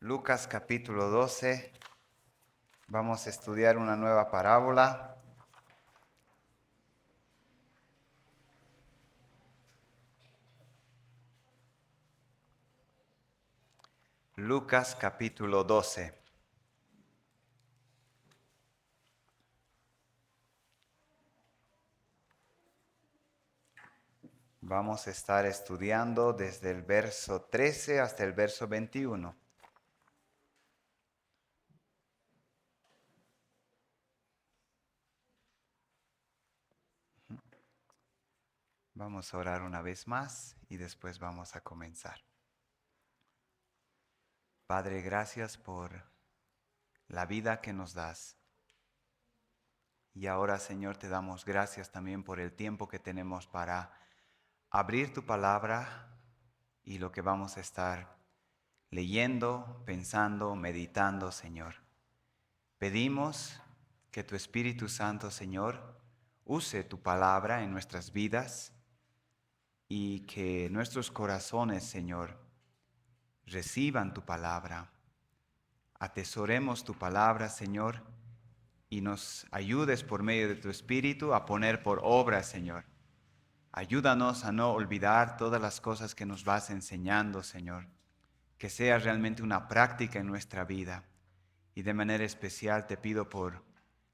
Lucas capítulo 12. Vamos a estudiar una nueva parábola. Lucas capítulo 12. Vamos a estar estudiando desde el verso 13 hasta el verso 21. Vamos a orar una vez más y después vamos a comenzar. Padre, gracias por la vida que nos das. Y ahora, Señor, te damos gracias también por el tiempo que tenemos para abrir tu palabra y lo que vamos a estar leyendo, pensando, meditando, Señor. Pedimos que tu Espíritu Santo, Señor, use tu palabra en nuestras vidas y que nuestros corazones, Señor, reciban tu palabra. Atesoremos tu palabra, Señor, y nos ayudes por medio de tu Espíritu a poner por obra, Señor. Ayúdanos a no olvidar todas las cosas que nos vas enseñando, Señor. Que sea realmente una práctica en nuestra vida. Y de manera especial te pido por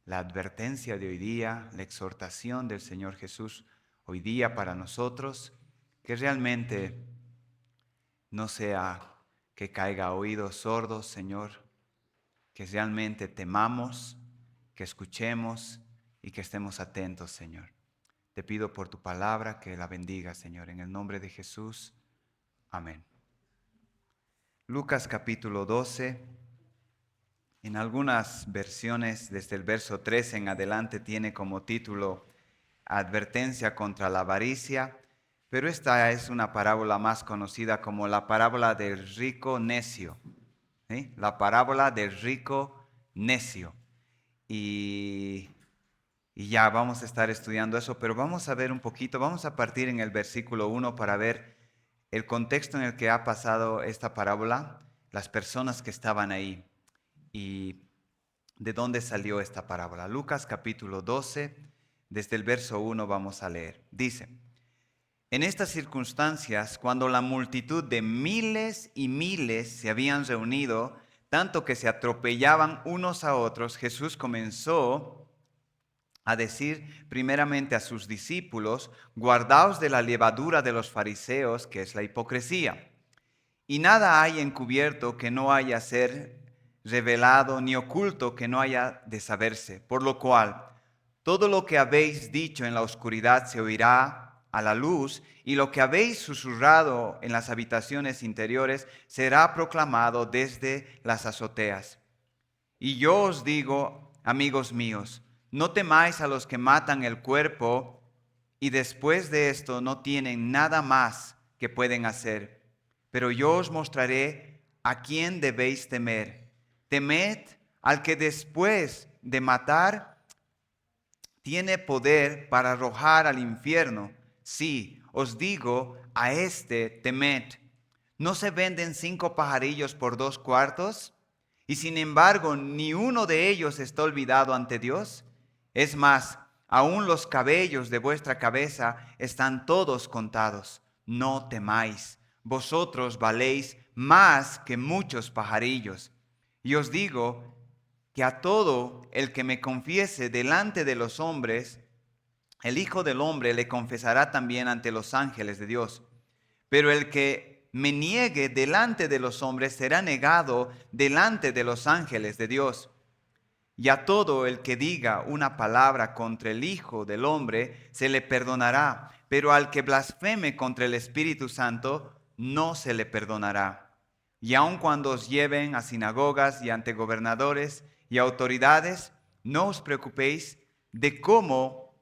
la advertencia de hoy día, la exhortación del Señor Jesús hoy día para nosotros, que realmente no sea que caiga a oídos sordos, Señor, que realmente temamos, que escuchemos y que estemos atentos, Señor. Te pido por tu palabra que la bendiga, Señor, en el nombre de Jesús. Amén. Lucas capítulo 12. En algunas versiones, desde el verso 13 en adelante, tiene como título Advertencia contra la avaricia, pero esta es una parábola más conocida como la parábola del rico necio. ¿Sí? La parábola del rico necio. Y ya vamos a estar estudiando eso, pero vamos a ver un poquito, vamos a partir en el versículo 1 para ver el contexto en el que ha pasado esta parábola, las personas que estaban ahí. ¿Y de dónde salió esta parábola? Lucas capítulo 12, desde el verso 1 vamos a leer. Dice, en estas circunstancias, cuando la multitud de miles y miles se habían reunido, tanto que se atropellaban unos a otros, Jesús comenzó a decir primeramente a sus discípulos, guardaos de la levadura de los fariseos, que es la hipocresía. Y nada hay encubierto que no haya ser revelado, ni oculto que no haya de saberse. Por lo cual, todo lo que habéis dicho en la oscuridad se oirá a la luz, y lo que habéis susurrado en las habitaciones interiores será proclamado desde las azoteas. Y yo os digo, amigos míos, no temáis a los que matan el cuerpo y después de esto no tienen nada más que pueden hacer. Pero yo os mostraré a quién debéis temer. Temed al que después de matar tiene poder para arrojar al infierno. Sí, os digo, a este temed. ¿No se venden 5 pajarillos por 2 cuartos? Y sin embargo, ni uno de ellos está olvidado ante Dios. Es más, aún los cabellos de vuestra cabeza están todos contados. No temáis, vosotros valéis más que muchos pajarillos. Y os digo que a todo el que me confiese delante de los hombres, el Hijo del Hombre le confesará también ante los ángeles de Dios. Pero el que me niegue delante de los hombres será negado delante de los ángeles de Dios. Y a todo el que diga una palabra contra el Hijo del Hombre se le perdonará, pero al que blasfeme contra el Espíritu Santo no se le perdonará. Y aun cuando os lleven a sinagogas y ante gobernadores y autoridades, no os preocupéis de cómo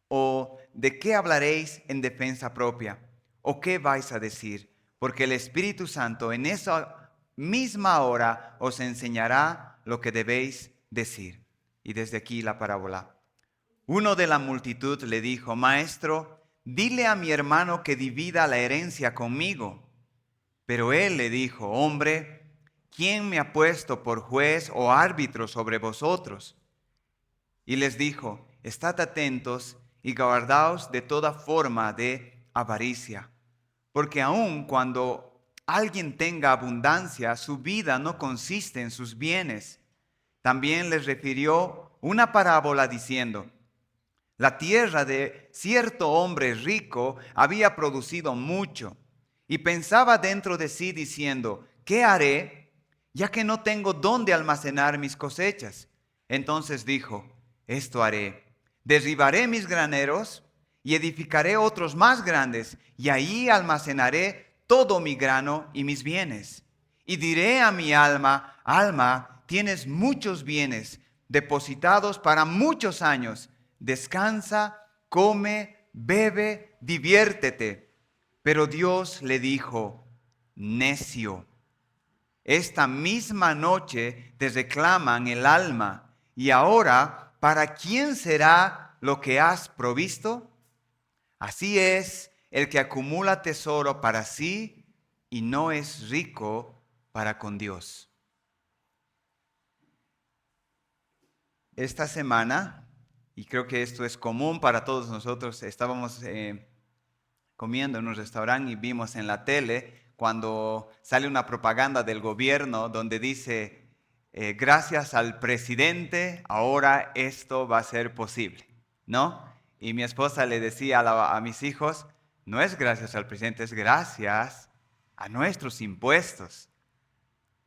o de qué hablaréis en defensa propia, o qué vais a decir, porque el Espíritu Santo en esa misma hora os enseñará lo que debéis decir. Y desde aquí la parábola. Uno de la multitud le dijo, Maestro, dile a mi hermano que divida la herencia conmigo. Pero él le dijo, Hombre, ¿quién me ha puesto por juez o árbitro sobre vosotros? Y les dijo, estad atentos y guardaos de toda forma de avaricia, porque aun cuando alguien tenga abundancia, su vida no consiste en sus bienes. También les refirió una parábola diciendo, la tierra de cierto hombre rico había producido mucho, y pensaba dentro de sí diciendo, ¿qué haré, ya que no tengo dónde almacenar mis cosechas? Entonces dijo, esto haré, derribaré mis graneros y edificaré otros más grandes, y ahí almacenaré todo mi grano y mis bienes. Y diré a mi alma, alma, tienes muchos bienes depositados para muchos años. Descansa, come, bebe, diviértete. Pero Dios le dijo, necio, esta misma noche te reclaman el alma, y ahora, ¿para quién será lo que has provisto? Así es el que acumula tesoro para sí y no es rico para con Dios. Esta semana, y creo que esto es común para todos nosotros, estábamos comiendo en un restaurante y vimos en la tele cuando sale una propaganda del gobierno donde dice, gracias al presidente, ahora esto va a ser posible, ¿no? Y mi esposa le decía a mis hijos, no es gracias al presidente, es gracias a nuestros impuestos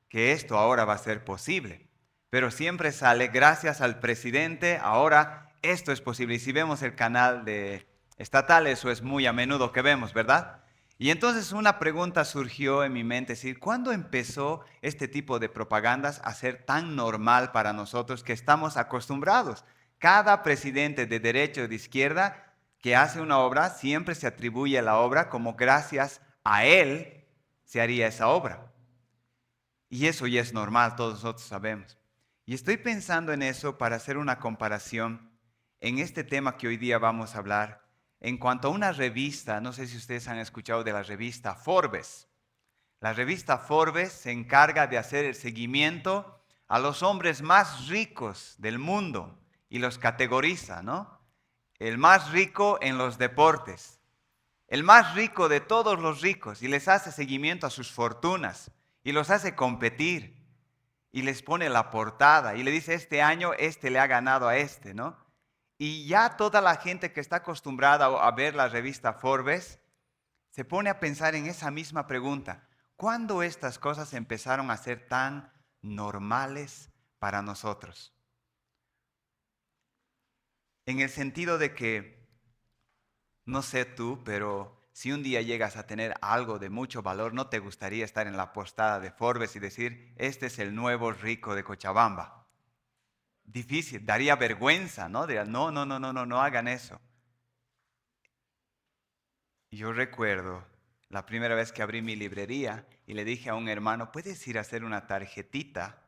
que esto ahora va a ser posible. Pero siempre sale, gracias al presidente, ahora esto es posible. Y si vemos el canal de estatal, eso es muy a menudo que vemos, ¿verdad? Y entonces una pregunta surgió en mi mente, es decir, ¿cuándo empezó este tipo de propagandas a ser tan normal para nosotros que estamos acostumbrados? Cada presidente de derecha o de izquierda que hace una obra siempre se atribuye la obra como gracias a él se haría esa obra. Y eso ya es normal, todos nosotros sabemos. Y estoy pensando en eso para hacer una comparación en este tema que hoy día vamos a hablar. En cuanto a una revista, no sé si ustedes han escuchado de la revista Forbes. La revista Forbes se encarga de hacer el seguimiento a los hombres más ricos del mundo y los categoriza, ¿no? El más rico en los deportes, el más rico de todos los ricos, y les hace seguimiento a sus fortunas y los hace competir y les pone la portada y le dice, este año este le ha ganado a este, ¿no? Y ya toda la gente que está acostumbrada a ver la revista Forbes se pone a pensar en esa misma pregunta. ¿Cuándo estas cosas empezaron a ser tan normales para nosotros? En el sentido de que, no sé tú, pero si un día llegas a tener algo de mucho valor, ¿no te gustaría estar en la portada de Forbes y decir, este es el nuevo rico de Cochabamba? Difícil, daría vergüenza, ¿no? Diría, no, no, no, no, no, no hagan eso. Yo recuerdo la primera vez que abrí mi librería y le dije a un hermano, ¿puedes ir a hacer una tarjetita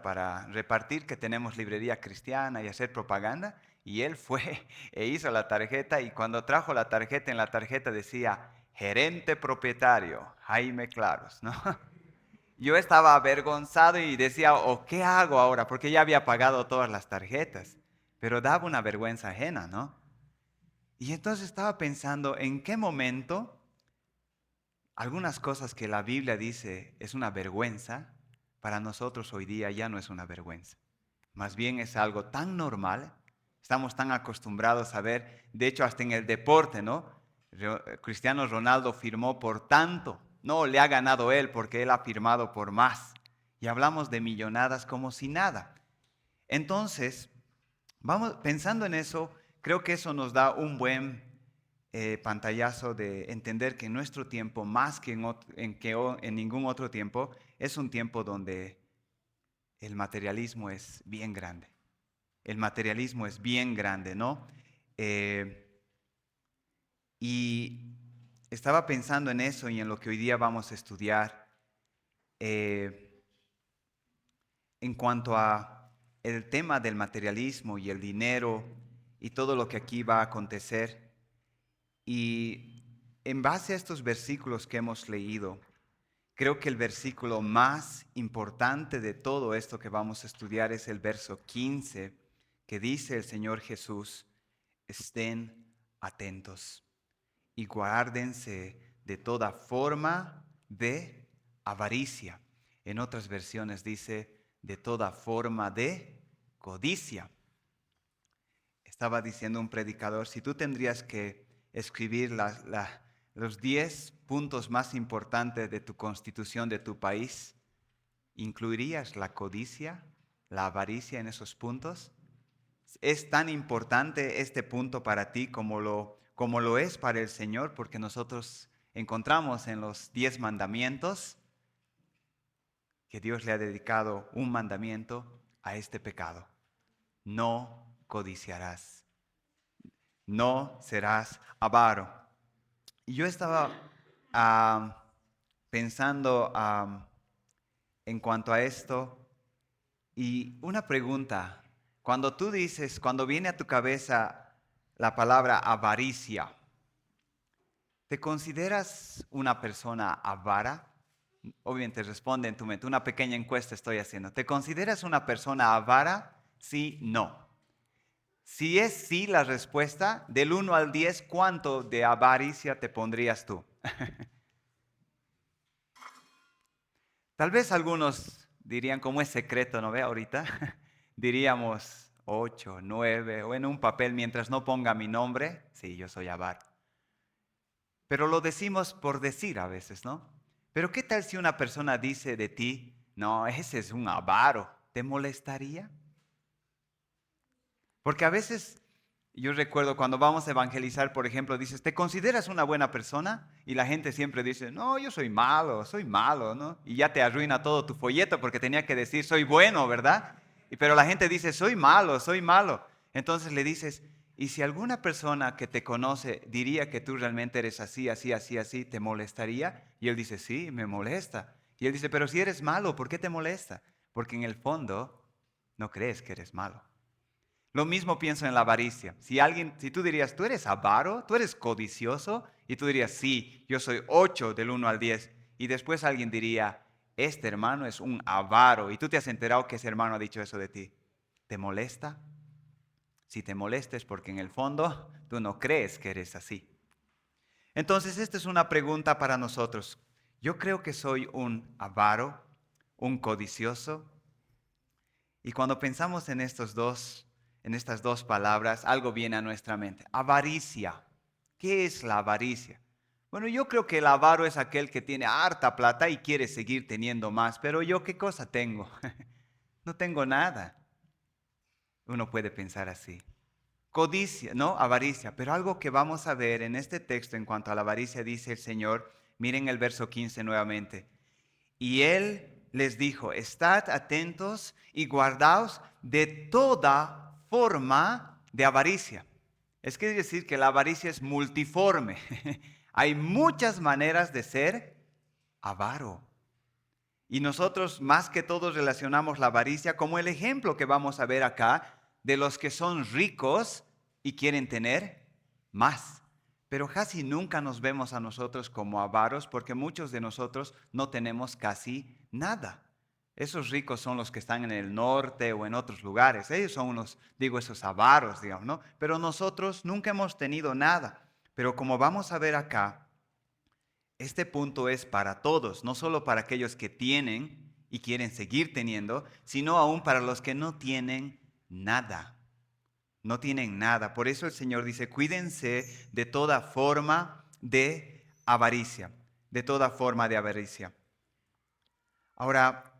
para repartir que tenemos librería cristiana y hacer propaganda? Y él fue e hizo la tarjeta, y cuando trajo la tarjeta, en la tarjeta decía, gerente propietario, Jaime Claros, ¿no? Yo estaba avergonzado y decía, ¿o qué hago ahora? Porque ya había pagado todas las tarjetas, pero daba una vergüenza ajena, ¿no? Y entonces estaba pensando, ¿en qué momento algunas cosas que la Biblia dice es una vergüenza, para nosotros hoy día ya no es una vergüenza? Más bien es algo tan normal, estamos tan acostumbrados a ver, de hecho hasta en el deporte, ¿no? Cristiano Ronaldo firmó por tanto, no le ha ganado él porque él ha firmado por más. Y hablamos de millonadas como si nada. Entonces, vamos pensando en eso, creo que eso nos da un buen pantallazo de entender que en nuestro tiempo, más que en ningún otro tiempo, es un tiempo donde el materialismo es bien grande. El materialismo es bien grande, ¿no? Y estaba pensando en eso y en lo que hoy día vamos a estudiar en cuanto a el tema del materialismo y el dinero y todo lo que aquí va a acontecer. Y en base a estos versículos que hemos leído, Creo que el versículo más importante de todo esto que vamos a estudiar es el verso 15, que dice el Señor Jesús: estén atentos y guárdense de toda forma de avaricia. En otras versiones dice de toda forma de codicia. Estaba diciendo un predicador, si tú tendrías que escribir los 10 puntos más importantes de tu constitución de tu país, ¿incluirías la codicia, la avaricia en esos puntos? ¿Es tan importante este punto para ti como lo es para el Señor? Porque nosotros encontramos en los 10 mandamientos que Dios le ha dedicado un mandamiento a este pecado: no codiciarás, no serás avaro. Y yo estaba pensando en cuanto a esto, y una pregunta: cuando viene a tu cabeza la palabra avaricia, ¿te consideras una persona avara? Obviamente responde en tu mente, una pequeña encuesta estoy haciendo. ¿Te consideras una persona avara? Sí, no. Si es sí la respuesta, del 1 al 10, ¿cuánto de avaricia te pondrías tú? Tal vez algunos dirían, como es secreto, ¿no ve ahorita? Diríamos 8, 9, o en un papel mientras no ponga mi nombre, sí, yo soy avaro. Pero lo decimos por decir a veces, ¿no? Pero ¿qué tal si una persona dice de ti: no, ese es un avaro? ¿Te molestaría? Porque a veces, yo recuerdo cuando vamos a evangelizar, por ejemplo, dices: ¿te consideras una buena persona? Y la gente siempre dice: no, yo soy malo, ¿no? Y ya te arruina todo tu folleto porque tenía que decir: soy bueno, ¿verdad? Pero la gente dice: soy malo, soy malo. Entonces le dices: ¿y si alguna persona que te conoce diría que tú realmente eres así, así, así, así, te molestaría? Y él dice: sí, me molesta. Y él dice: pero si eres malo, ¿por qué te molesta? Porque en el fondo no crees que eres malo. Lo mismo pienso en la avaricia. Si tú dirías: ¿tú eres avaro? ¿Tú eres codicioso? Y tú dirías: sí, yo soy 8 del 1 al 10. Y después alguien diría: este hermano es un avaro. Y tú te has enterado que ese hermano ha dicho eso de ti. ¿Te molesta? Si te molesta es porque en el fondo tú no crees que eres así. Entonces, esta es una pregunta para nosotros. Yo creo que soy un avaro, un codicioso. Y cuando pensamos en estas dos palabras, algo viene a nuestra mente: avaricia. ¿Qué es la avaricia? Bueno, yo creo que el avaro es aquel que tiene harta plata y quiere seguir teniendo más. Pero yo, ¿qué cosa tengo? No tengo nada. Uno puede pensar así. Codicia, ¿no? Avaricia. Pero algo que vamos a ver en este texto en cuanto a la avaricia, dice el Señor, miren el verso 15 nuevamente. Y Él les dijo: estad atentos y guardaos de toda forma de avaricia. Es que decir que la avaricia es multiforme. Hay muchas maneras de ser avaro. Y nosotros más que todos relacionamos la avaricia como el ejemplo que vamos a ver acá de los que son ricos y quieren tener más. Pero casi nunca nos vemos a nosotros como avaros porque muchos de nosotros no tenemos casi nada. Esos ricos son los que están en el norte o en otros lugares. Ellos son esos avaros, digamos, ¿no? Pero nosotros nunca hemos tenido nada. Pero como vamos a ver acá, este punto es para todos, no solo para aquellos que tienen y quieren seguir teniendo, sino aún para los que no tienen nada. No tienen nada. Por eso el Señor dice: cuídense de toda forma de avaricia, de toda forma de avaricia. Ahora,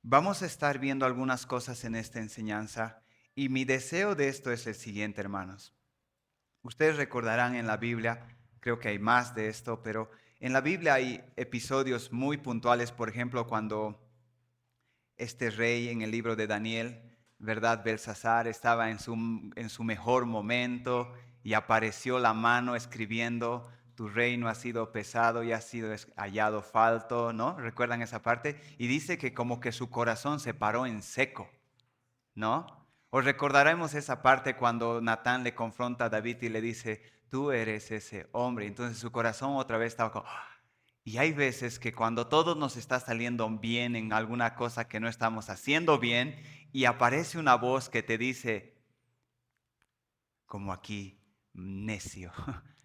vamos a estar viendo algunas cosas en esta enseñanza y mi deseo de esto es el siguiente, hermanos. Ustedes recordarán en la Biblia, creo que hay más de esto, pero en la Biblia hay episodios muy puntuales, por ejemplo, cuando este rey en el libro de Daniel, ¿verdad? Belsasar estaba en su mejor momento y apareció la mano escribiendo: tu reino ha sido pesado y ha sido hallado falto, ¿no? ¿Recuerdan esa parte? Y dice que como que su corazón se paró en seco, ¿no? O recordaremos esa parte cuando Natán le confronta a David y le dice: tú eres ese hombre. Entonces su corazón otra vez estaba como... Y hay veces que cuando todo nos está saliendo bien en alguna cosa que no estamos haciendo bien y aparece una voz que te dice, como aquí, necio,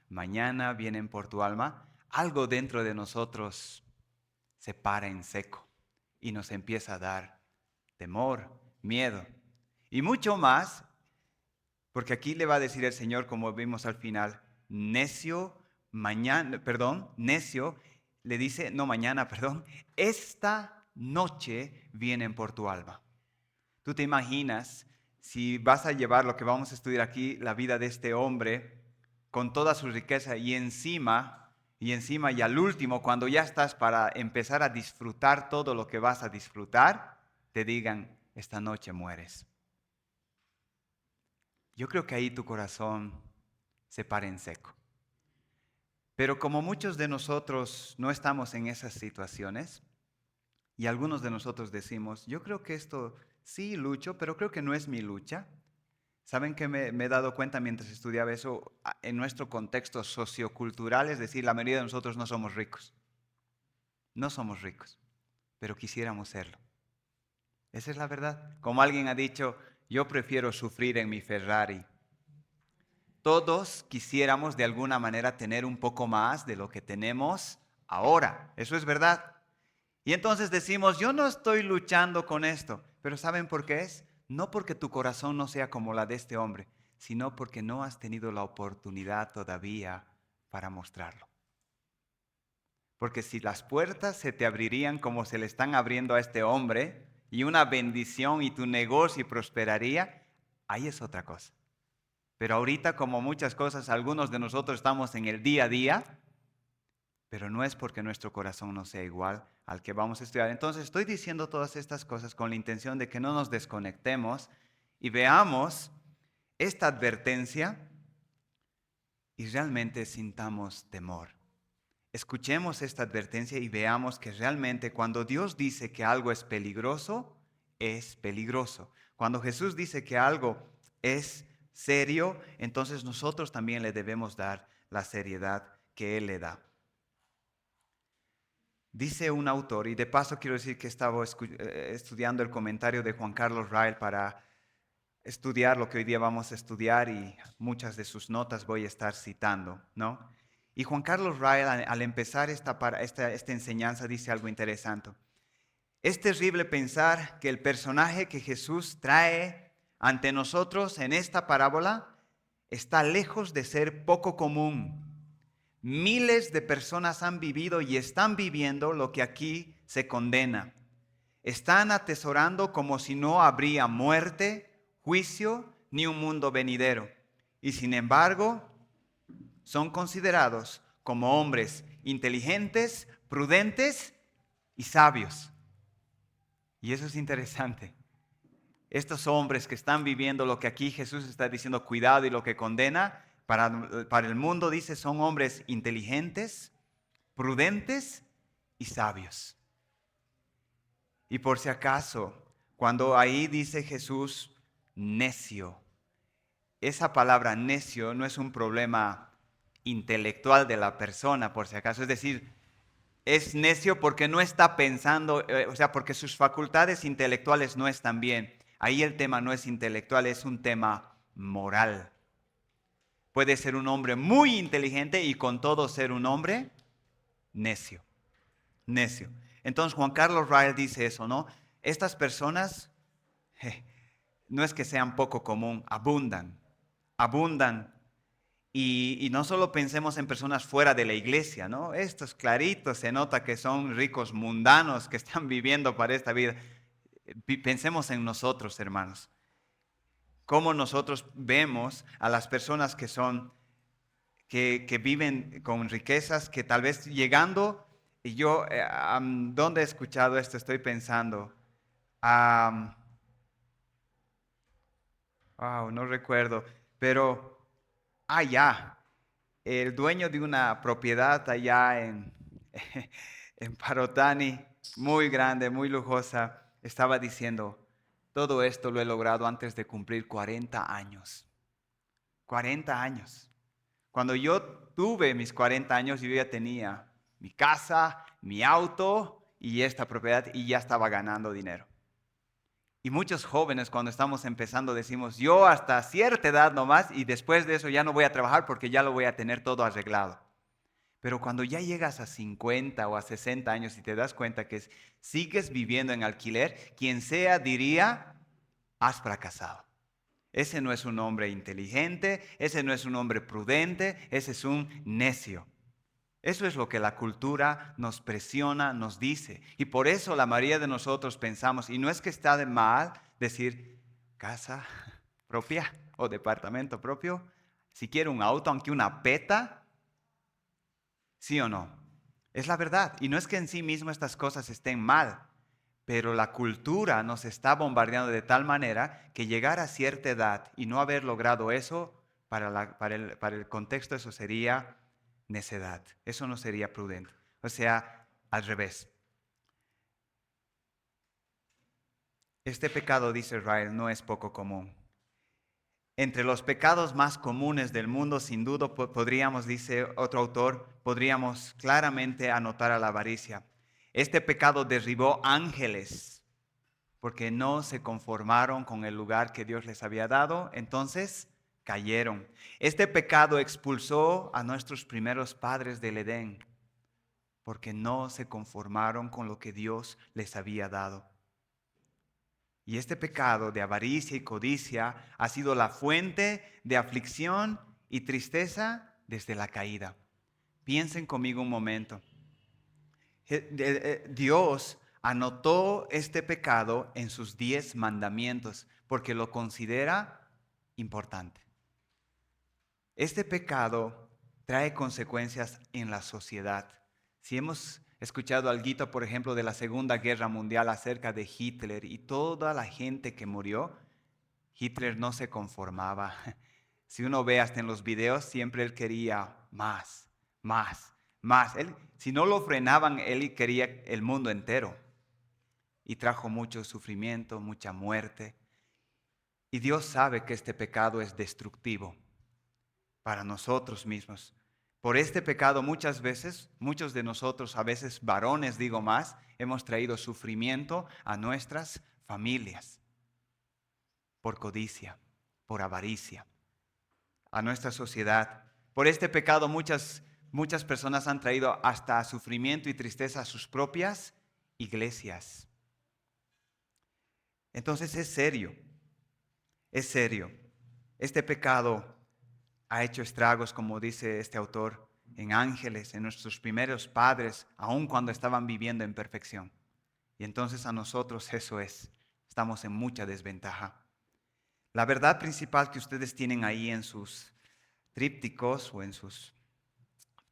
mañana vienen por tu alma, algo dentro de nosotros se para en seco y nos empieza a dar temor, miedo y mucho más, porque aquí le va a decir el Señor, como vimos al final, necio, mañana, perdón, necio, le dice, no mañana, perdón, esta noche vienen por tu alma. ¿Tú te imaginas si vas a llevar lo que vamos a estudiar aquí, la vida de este hombre, con toda su riqueza y al último, cuando ya estás para empezar a disfrutar todo lo que vas a disfrutar, te digan, esta noche mueres? Yo creo que ahí tu corazón se para en seco. Pero como muchos de nosotros no estamos en esas situaciones, y algunos de nosotros decimos, yo creo que esto sí lucho, pero creo que no es mi lucha. ¿Saben que me he dado cuenta mientras estudiaba eso? En nuestro contexto sociocultural, es decir, la mayoría de nosotros no somos ricos. No somos ricos, pero quisiéramos serlo. Esa es la verdad. Como alguien ha dicho, yo prefiero sufrir en mi Ferrari. Todos quisiéramos de alguna manera tener un poco más de lo que tenemos ahora. Eso es verdad. Y entonces decimos, yo no estoy luchando con esto. Pero ¿saben por qué es? No porque tu corazón no sea como la de este hombre, sino porque no has tenido la oportunidad todavía para mostrarlo. Porque si las puertas se te abrirían como se le están abriendo a este hombre, y una bendición y tu negocio prosperaría, ahí es otra cosa. Pero ahorita, como muchas cosas, algunos de nosotros estamos en el día a día, pero no es porque nuestro corazón no sea igual al que vamos a estudiar. Entonces estoy diciendo todas estas cosas con la intención de que no nos desconectemos y veamos esta advertencia y realmente sintamos temor. Escuchemos esta advertencia y veamos que realmente cuando Dios dice que algo es peligroso, es peligroso. Cuando Jesús dice que algo es serio, entonces nosotros también le debemos dar la seriedad que Él le da. Dice un autor, y de paso quiero decir que estaba estudiando el comentario de Juan Carlos Rael para estudiar lo que hoy día vamos a estudiar y muchas de sus notas voy a estar citando, ¿no? Y Juan Carlos Rael al empezar esta enseñanza dice algo interesante. Es terrible pensar que el personaje que Jesús trae ante nosotros en esta parábola está lejos de ser poco común. Miles de personas han vivido y están viviendo lo que aquí se condena. Están atesorando como si no habría muerte, juicio ni un mundo venidero. Y sin embargo, son considerados como hombres inteligentes, prudentes y sabios. Y eso es interesante. Estos hombres que están viviendo lo que aquí Jesús está diciendo, cuidado, y lo que condena, para el mundo dice, son hombres inteligentes, prudentes y sabios. Y por si acaso, cuando ahí dice Jesús, necio, esa palabra necio no es un problema intelectual de la persona, por si acaso. Es decir, es necio porque no está pensando, o sea, porque sus facultades intelectuales no están bien. Ahí el tema no es intelectual, es un tema moral. Puede ser un hombre muy inteligente y con todo ser un hombre necio. Necio. Entonces Juan Carlos Rael dice eso, ¿no? Estas personas no es que sean poco común, abundan. Y no solo pensemos en personas fuera de la iglesia, ¿no? Estos claritos se nota que son ricos mundanos que están viviendo para esta vida. Pensemos en nosotros, hermanos. Cómo nosotros vemos a las personas que viven con riquezas, que tal vez llegando, y yo, ¿dónde he escuchado esto? Estoy pensando. No recuerdo, pero allá, el dueño de una propiedad allá en Parotani, muy grande, muy lujosa, estaba diciendo, todo esto lo he logrado antes de cumplir 40 años. 40 años. Cuando yo tuve mis 40 años, yo ya tenía mi casa, mi auto y esta propiedad, y ya estaba ganando dinero. Y muchos jóvenes cuando estamos empezando decimos, yo hasta cierta edad nomás y después de eso ya no voy a trabajar porque ya lo voy a tener todo arreglado. Pero cuando ya llegas a 50 o a 60 años y te das cuenta que sigues viviendo en alquiler, quien sea diría, has fracasado. Ese no es un hombre inteligente, ese no es un hombre prudente, ese es un necio. Eso es lo que la cultura nos presiona, nos dice. Y por eso la mayoría de nosotros pensamos, y no es que está de mal decir casa propia o departamento propio, si quiere un auto, aunque una peta, ¿sí o no? Es la verdad. Y no es que en sí mismo estas cosas estén mal, pero la cultura nos está bombardeando de tal manera que llegar a cierta edad y no haber logrado eso, para el contexto eso sería necedad. Eso no sería prudente. O sea, al revés. Este pecado, dice Israel, no es poco común. Entre los pecados más comunes del mundo, sin duda, podríamos, dice otro autor, podríamos claramente anotar a la avaricia. Este pecado derribó ángeles porque no se conformaron con el lugar que Dios les había dado, entonces cayeron. Este pecado expulsó a nuestros primeros padres del Edén porque no se conformaron con lo que Dios les había dado. Y este pecado de avaricia y codicia ha sido la fuente de aflicción y tristeza desde la caída. Piensen conmigo un momento. Dios anotó este pecado en sus 10 mandamientos porque lo considera importante. Este pecado trae consecuencias en la sociedad. Si hemos escuchado algo, por ejemplo, de la Segunda Guerra Mundial acerca de Hitler y toda la gente que murió, Hitler no se conformaba. Si uno ve hasta en los videos, siempre él quería más, más, más. Si no lo frenaban, él quería el mundo entero. Y trajo mucho sufrimiento, mucha muerte. Y Dios sabe que este pecado es destructivo para nosotros mismos. Por este pecado muchas veces, muchos de nosotros, a veces varones digo más, hemos traído sufrimiento a nuestras familias. Por codicia, por avaricia, a nuestra sociedad. Por este pecado muchas personas han traído hasta sufrimiento y tristeza a sus propias iglesias. Entonces es serio, es serio. Este pecado ha hecho estragos, como dice este autor, en ángeles, en nuestros primeros padres, aun cuando estaban viviendo en perfección. Y entonces a nosotros eso es, estamos en mucha desventaja. La verdad principal que ustedes tienen ahí en sus trípticos o en sus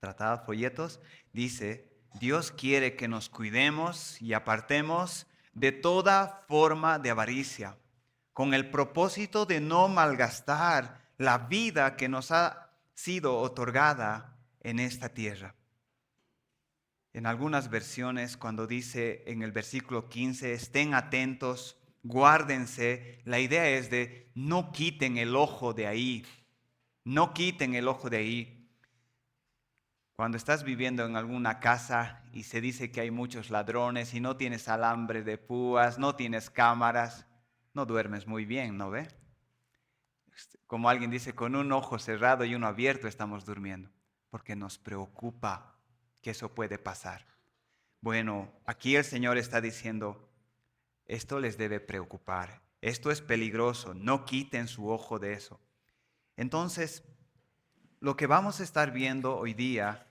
tratados, folletos, dice, Dios quiere que nos cuidemos y apartemos de toda forma de avaricia, con el propósito de no malgastar la vida que nos ha sido otorgada en esta tierra. En algunas versiones, cuando dice en el versículo 15, estén atentos, guárdense, la idea es de no quiten el ojo de ahí, no quiten el ojo de ahí. Cuando estás viviendo en alguna casa y se dice que hay muchos ladrones y no tienes alambre de púas, no tienes cámaras, no duermes muy bien, ¿no ve? Como alguien dice, con un ojo cerrado y uno abierto estamos durmiendo, porque nos preocupa que eso puede pasar. Bueno, aquí el Señor está diciendo, esto les debe preocupar, esto es peligroso, no quiten su ojo de eso. Entonces, lo que vamos a estar viendo hoy día,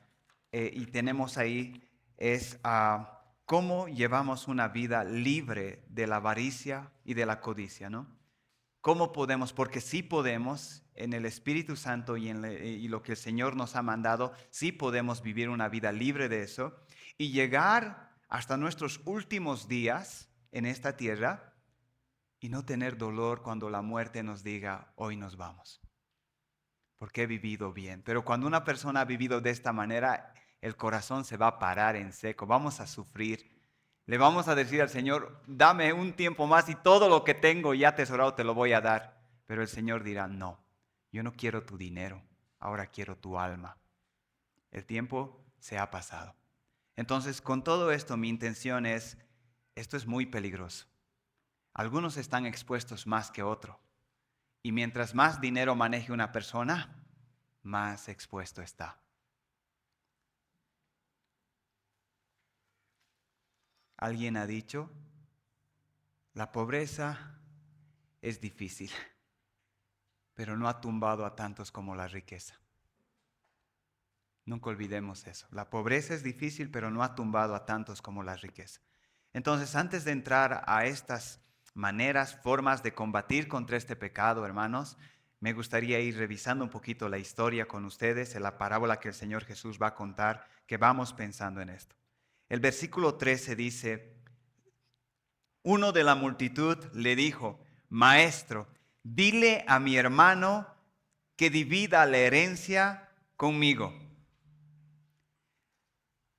y tenemos ahí, es cómo llevamos una vida libre de la avaricia y de la codicia, ¿no? ¿Cómo podemos? Porque sí podemos, en el Espíritu Santo y lo que el Señor nos ha mandado, sí podemos vivir una vida libre de eso y llegar hasta nuestros últimos días en esta tierra y no tener dolor cuando la muerte nos diga, hoy nos vamos, porque he vivido bien. Pero cuando una persona ha vivido de esta manera, el corazón se va a parar en seco, vamos a sufrir. Le vamos a decir al Señor, dame un tiempo más y todo lo que tengo ya atesorado te lo voy a dar. Pero el Señor dirá, no, yo no quiero tu dinero, ahora quiero tu alma. El tiempo se ha pasado. Entonces, con todo esto, mi intención es, esto es muy peligroso. Algunos están expuestos más que otros. Y mientras más dinero maneje una persona, más expuesto está. Alguien ha dicho, la pobreza es difícil, pero no ha tumbado a tantos como la riqueza. Nunca olvidemos eso. La pobreza es difícil, pero no ha tumbado a tantos como la riqueza. Entonces, antes de entrar a estas maneras, formas de combatir contra este pecado, hermanos, me gustaría ir revisando un poquito la historia con ustedes, en la parábola que el Señor Jesús va a contar, que vamos pensando en esto. El versículo 13 dice, uno de la multitud le dijo, Maestro, dile a mi hermano que divida la herencia conmigo.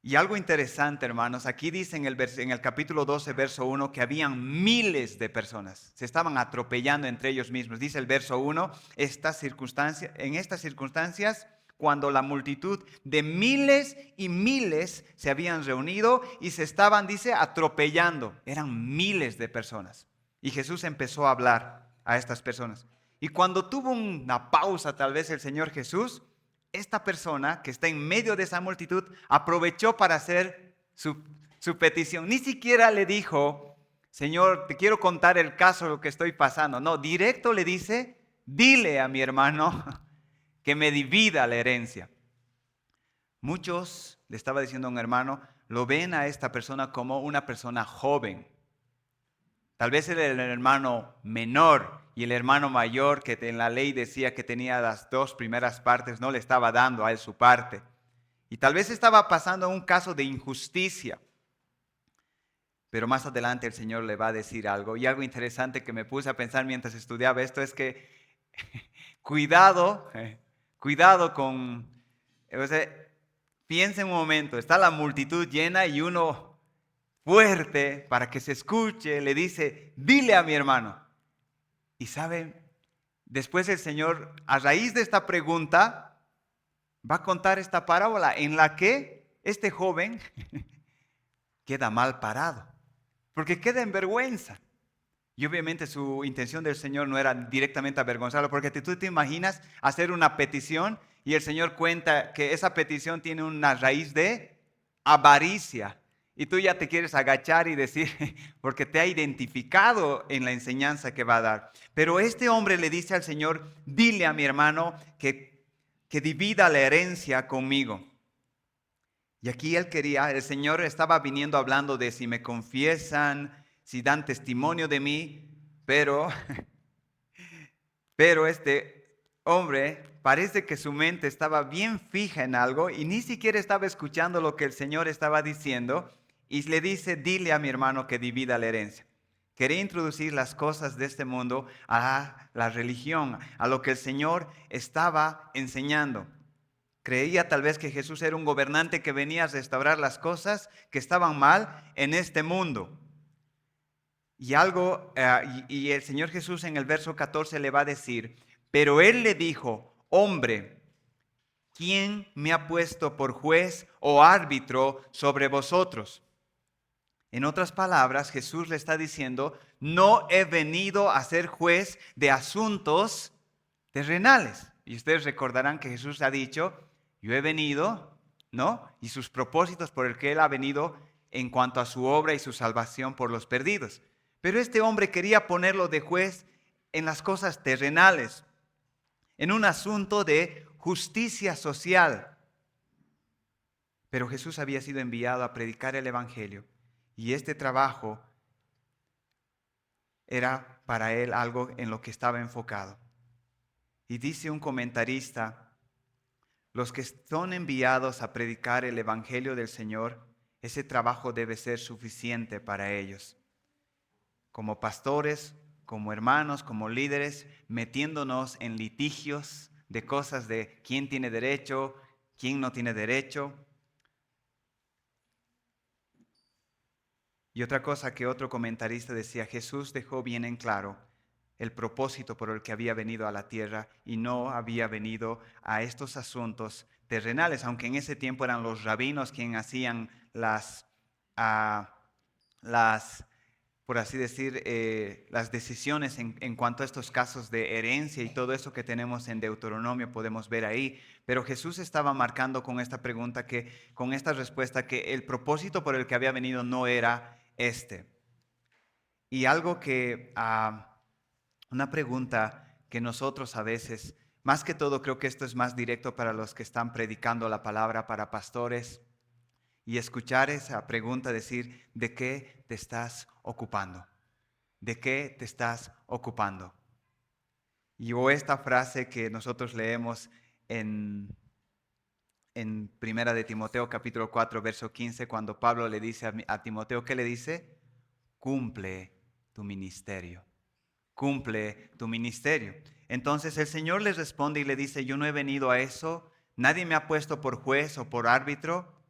Y algo interesante, hermanos, aquí dice en el capítulo 12, verso 1, que habían miles de personas. Se estaban atropellando entre ellos mismos. Dice el verso 1, en estas circunstancias, cuando la multitud de miles y miles se habían reunido y se estaban, dice, atropellando. Eran miles de personas. Y Jesús empezó a hablar a estas personas. Y cuando tuvo una pausa, tal vez el Señor Jesús, esta persona que está en medio de esa multitud aprovechó para hacer su petición. Ni siquiera le dijo, Señor, te quiero contar el caso de lo que estoy pasando. No, directo le dice, dile a mi hermano que me divida la herencia. Muchos, le estaba diciendo a un hermano, lo ven a esta persona como una persona joven. Tal vez el hermano menor y el hermano mayor que en la ley decía que tenía las dos primeras partes, no le estaba dando a él su parte. Y tal vez estaba pasando un caso de injusticia. Pero más adelante el Señor le va a decir algo. Y algo interesante que me puse a pensar mientras estudiaba esto es que cuidado con... O sea, piensa un momento, está la multitud llena y uno fuerte para que se escuche, le dice, dile a mi hermano. Y saben, después el Señor, a raíz de esta pregunta, va a contar esta parábola en la que este joven queda mal parado, porque queda en vergüenza. Y obviamente su intención del Señor no era directamente avergonzarlo, porque tú te imaginas hacer una petición y el Señor cuenta que esa petición tiene una raíz de avaricia. Y tú ya te quieres agachar y decir, porque te ha identificado en la enseñanza que va a dar. Pero este hombre le dice al Señor, dile a mi hermano que divida la herencia conmigo. Y aquí el Señor estaba viniendo hablando de si me confiesan, si dan testimonio de mí, pero este hombre parece que su mente estaba bien fija en algo y ni siquiera estaba escuchando lo que el Señor estaba diciendo y le dice, dile a mi hermano que divida la herencia. Quería introducir las cosas de este mundo a la religión, a lo que el Señor estaba enseñando. Creía tal vez que Jesús era un gobernante que venía a restaurar las cosas que estaban mal en este mundo. Y el Señor Jesús en el verso 14 le va a decir, pero él le dijo, hombre, ¿quién me ha puesto por juez o árbitro sobre vosotros? En otras palabras, Jesús le está diciendo, no he venido a ser juez de asuntos terrenales. Y ustedes recordarán que Jesús ha dicho, yo he venido, ¿no? Y sus propósitos por el que Él ha venido en cuanto a su obra y su salvación por los perdidos. Pero este hombre quería ponerlo de juez en las cosas terrenales, en un asunto de justicia social. Pero Jesús había sido enviado a predicar el Evangelio y este trabajo era para él algo en lo que estaba enfocado. Y dice un comentarista, los que son enviados a predicar el Evangelio del Señor, ese trabajo debe ser suficiente para ellos. Como pastores, como hermanos, como líderes, metiéndonos en litigios de cosas de quién tiene derecho, quién no tiene derecho. Y otra cosa que otro comentarista decía, Jesús dejó bien en claro el propósito por el que había venido a la tierra y no había venido a estos asuntos terrenales, aunque en ese tiempo eran los rabinos quienes hacían las, ah, las por así decir, las decisiones en cuanto a estos casos de herencia y todo eso que tenemos en Deuteronomio, podemos ver ahí. Pero Jesús estaba marcando con esta pregunta, con esta respuesta, que el propósito por el que había venido no era este. Y algo una pregunta que nosotros a veces, más que todo creo que esto es más directo para los que están predicando la palabra, para pastores, y escuchar esa pregunta, decir, ¿de qué te estás ocupando? ¿De qué te estás ocupando? Y o esta frase que nosotros leemos en Primera de Timoteo capítulo 4, verso 15, cuando Pablo le dice a Timoteo, ¿qué le dice? Cumple tu ministerio. Cumple tu ministerio. Entonces el Señor les responde y le dice, yo no he venido a eso, nadie me ha puesto por juez o por árbitro.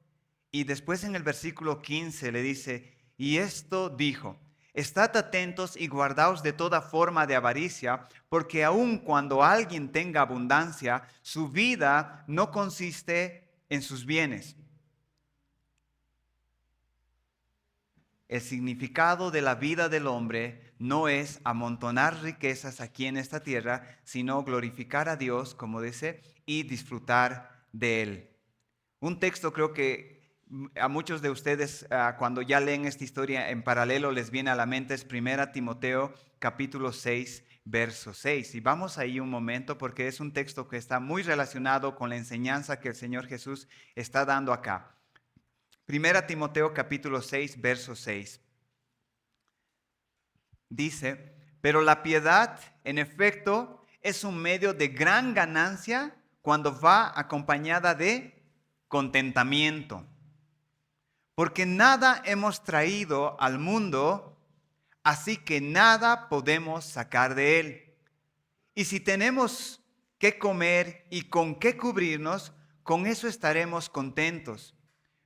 Y después en el versículo 15 le dice, y esto dijo, estad atentos y guardaos de toda forma de avaricia, porque aun cuando alguien tenga abundancia, su vida no consiste en sus bienes. El significado de la vida del hombre no es amontonar riquezas aquí en esta tierra, sino glorificar a Dios, como dice, y disfrutar de Él. Un texto creo que a muchos de ustedes cuando ya leen esta historia en paralelo les viene a la mente es 1 Timoteo capítulo 6, verso 6. Y vamos ahí un momento porque es un texto que está muy relacionado con la enseñanza que el Señor Jesús está dando acá. 1 Timoteo capítulo 6, verso 6. Dice, pero la piedad, en efecto, es un medio de gran ganancia cuando va acompañada de contentamiento. Porque nada hemos traído al mundo, así que nada podemos sacar de él. Y si tenemos qué comer y con qué cubrirnos, con eso estaremos contentos.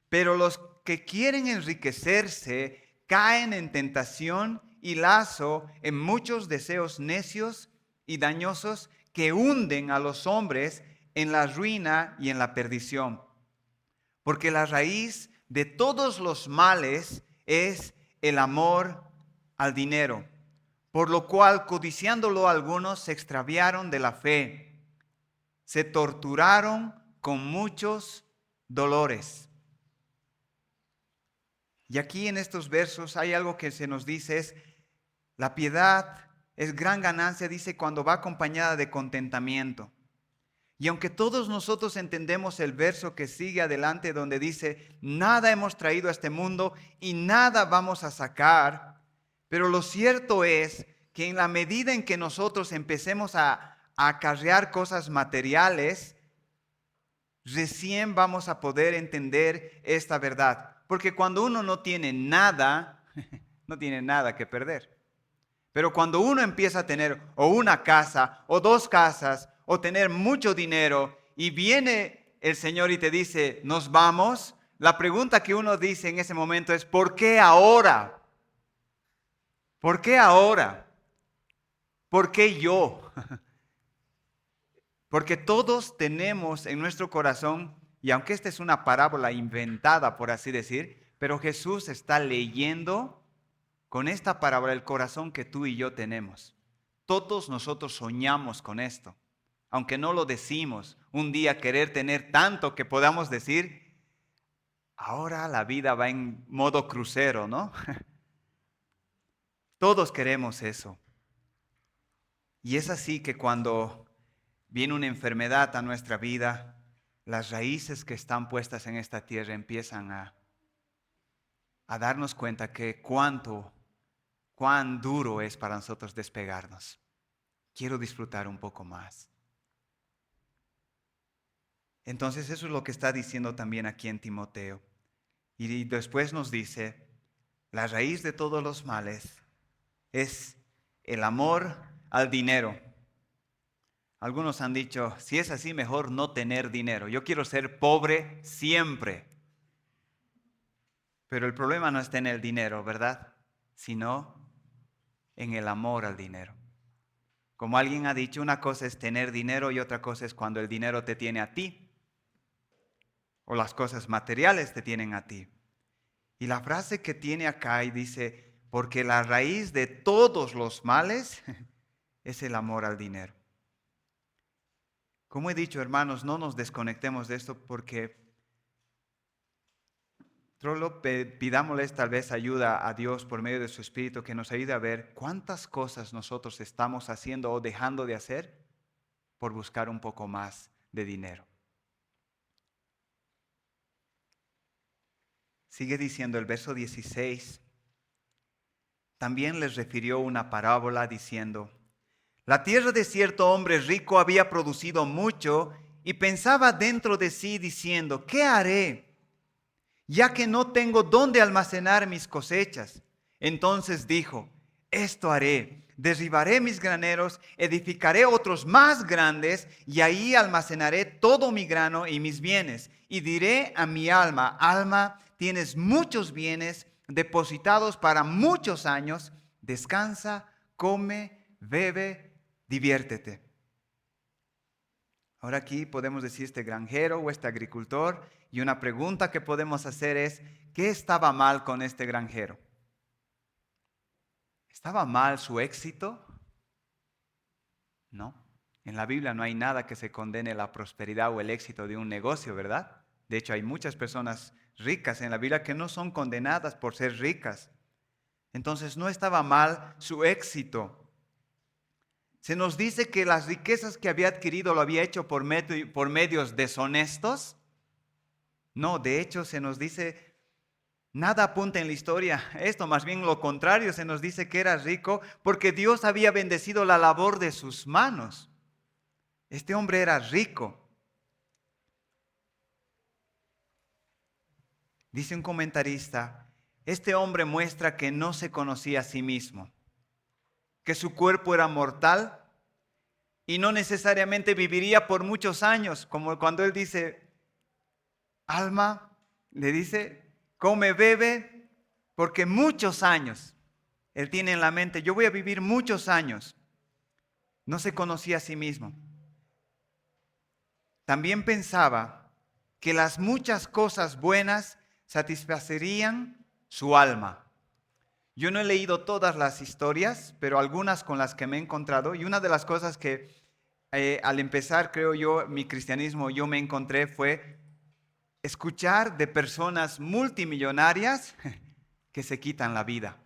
Pero los que quieren enriquecerse caen en tentación y lazo en muchos deseos necios y dañosos que hunden a los hombres en la ruina y en la perdición. Porque la raíz de todos los males es el amor al dinero, por lo cual, codiciándolo algunos, se extraviaron de la fe, se torturaron con muchos dolores. Y aquí en estos versos hay algo que se nos dice, es la piedad es gran ganancia, dice, cuando va acompañada de contentamiento. Y aunque todos nosotros entendemos el verso que sigue adelante donde dice, nada hemos traído a este mundo y nada vamos a sacar, pero lo cierto es que en la medida en que nosotros empecemos a acarrear cosas materiales, recién vamos a poder entender esta verdad. Porque cuando uno no tiene nada, no tiene nada que perder. Pero cuando uno empieza a tener o una casa o dos casas o tener mucho dinero y viene el Señor y te dice, nos vamos, la pregunta que uno dice en ese momento es, ¿por qué ahora? ¿Por qué ahora? ¿Por qué yo? Porque todos tenemos en nuestro corazón, y aunque esta es una parábola inventada, por así decir, pero Jesús está leyendo con esta parábola el corazón que tú y yo tenemos. Todos nosotros soñamos con esto, aunque no lo decimos, un día querer tener tanto que podamos decir, ahora la vida va en modo crucero, ¿no? Todos queremos eso. Y es así que cuando viene una enfermedad a nuestra vida, las raíces que están puestas en esta tierra empiezan a darnos cuenta que cuán duro es para nosotros despegarnos. Quiero disfrutar un poco más. Entonces eso es lo que está diciendo también aquí en Timoteo. Y después nos dice, la raíz de todos los males es el amor al dinero. Algunos han dicho, si es así, mejor no tener dinero. Yo quiero ser pobre siempre. Pero el problema no está en el dinero, ¿verdad? Sino en el amor al dinero. Como alguien ha dicho, una cosa es tener dinero y otra cosa es cuando el dinero te tiene a ti. O las cosas materiales te tienen a ti. Y la frase que tiene acá y dice, porque la raíz de todos los males es el amor al dinero. Como he dicho, hermanos, no nos desconectemos de esto porque solo pidámosles tal vez ayuda a Dios por medio de su Espíritu que nos ayude a ver cuántas cosas nosotros estamos haciendo o dejando de hacer por buscar un poco más de dinero. Sigue diciendo el verso 16. También les refirió una parábola diciendo, la tierra de cierto hombre rico había producido mucho y pensaba dentro de sí diciendo, ¿qué haré? Ya que no tengo dónde almacenar mis cosechas. Entonces dijo, esto haré, derribaré mis graneros, edificaré otros más grandes y ahí almacenaré todo mi grano y mis bienes. Y diré a mi alma, alma, tienes muchos bienes depositados para muchos años, descansa, come, bebe, diviértete. Ahora aquí podemos decir este granjero o este agricultor y una pregunta que podemos hacer es, ¿qué estaba mal con este granjero? ¿Estaba mal su éxito? No. En la Biblia no hay nada que se condene la prosperidad o el éxito de un negocio, ¿verdad? De hecho, hay muchas personas ricas en la Biblia que no son condenadas por ser ricas. Entonces, no estaba mal su éxito. Se nos dice que las riquezas que había adquirido lo había hecho por medios deshonestos. No, de hecho se nos dice, nada apunta en la historia esto, más bien lo contrario, se nos dice que era rico porque Dios había bendecido la labor de sus manos. Este hombre era rico. Dice un comentarista, este hombre muestra que no se conocía a sí mismo, que su cuerpo era mortal y no necesariamente viviría por muchos años, como cuando él dice, alma, le dice, come, bebe, porque muchos años, él tiene en la mente, yo voy a vivir muchos años. No se conocía a sí mismo. También pensaba que las muchas cosas buenas satisfacerían su alma. Yo no he leído todas las historias, pero algunas con las que me he encontrado, y una de las cosas que al empezar, creo yo, mi cristianismo, yo me encontré fue escuchar de personas multimillonarias que se quitan la vida.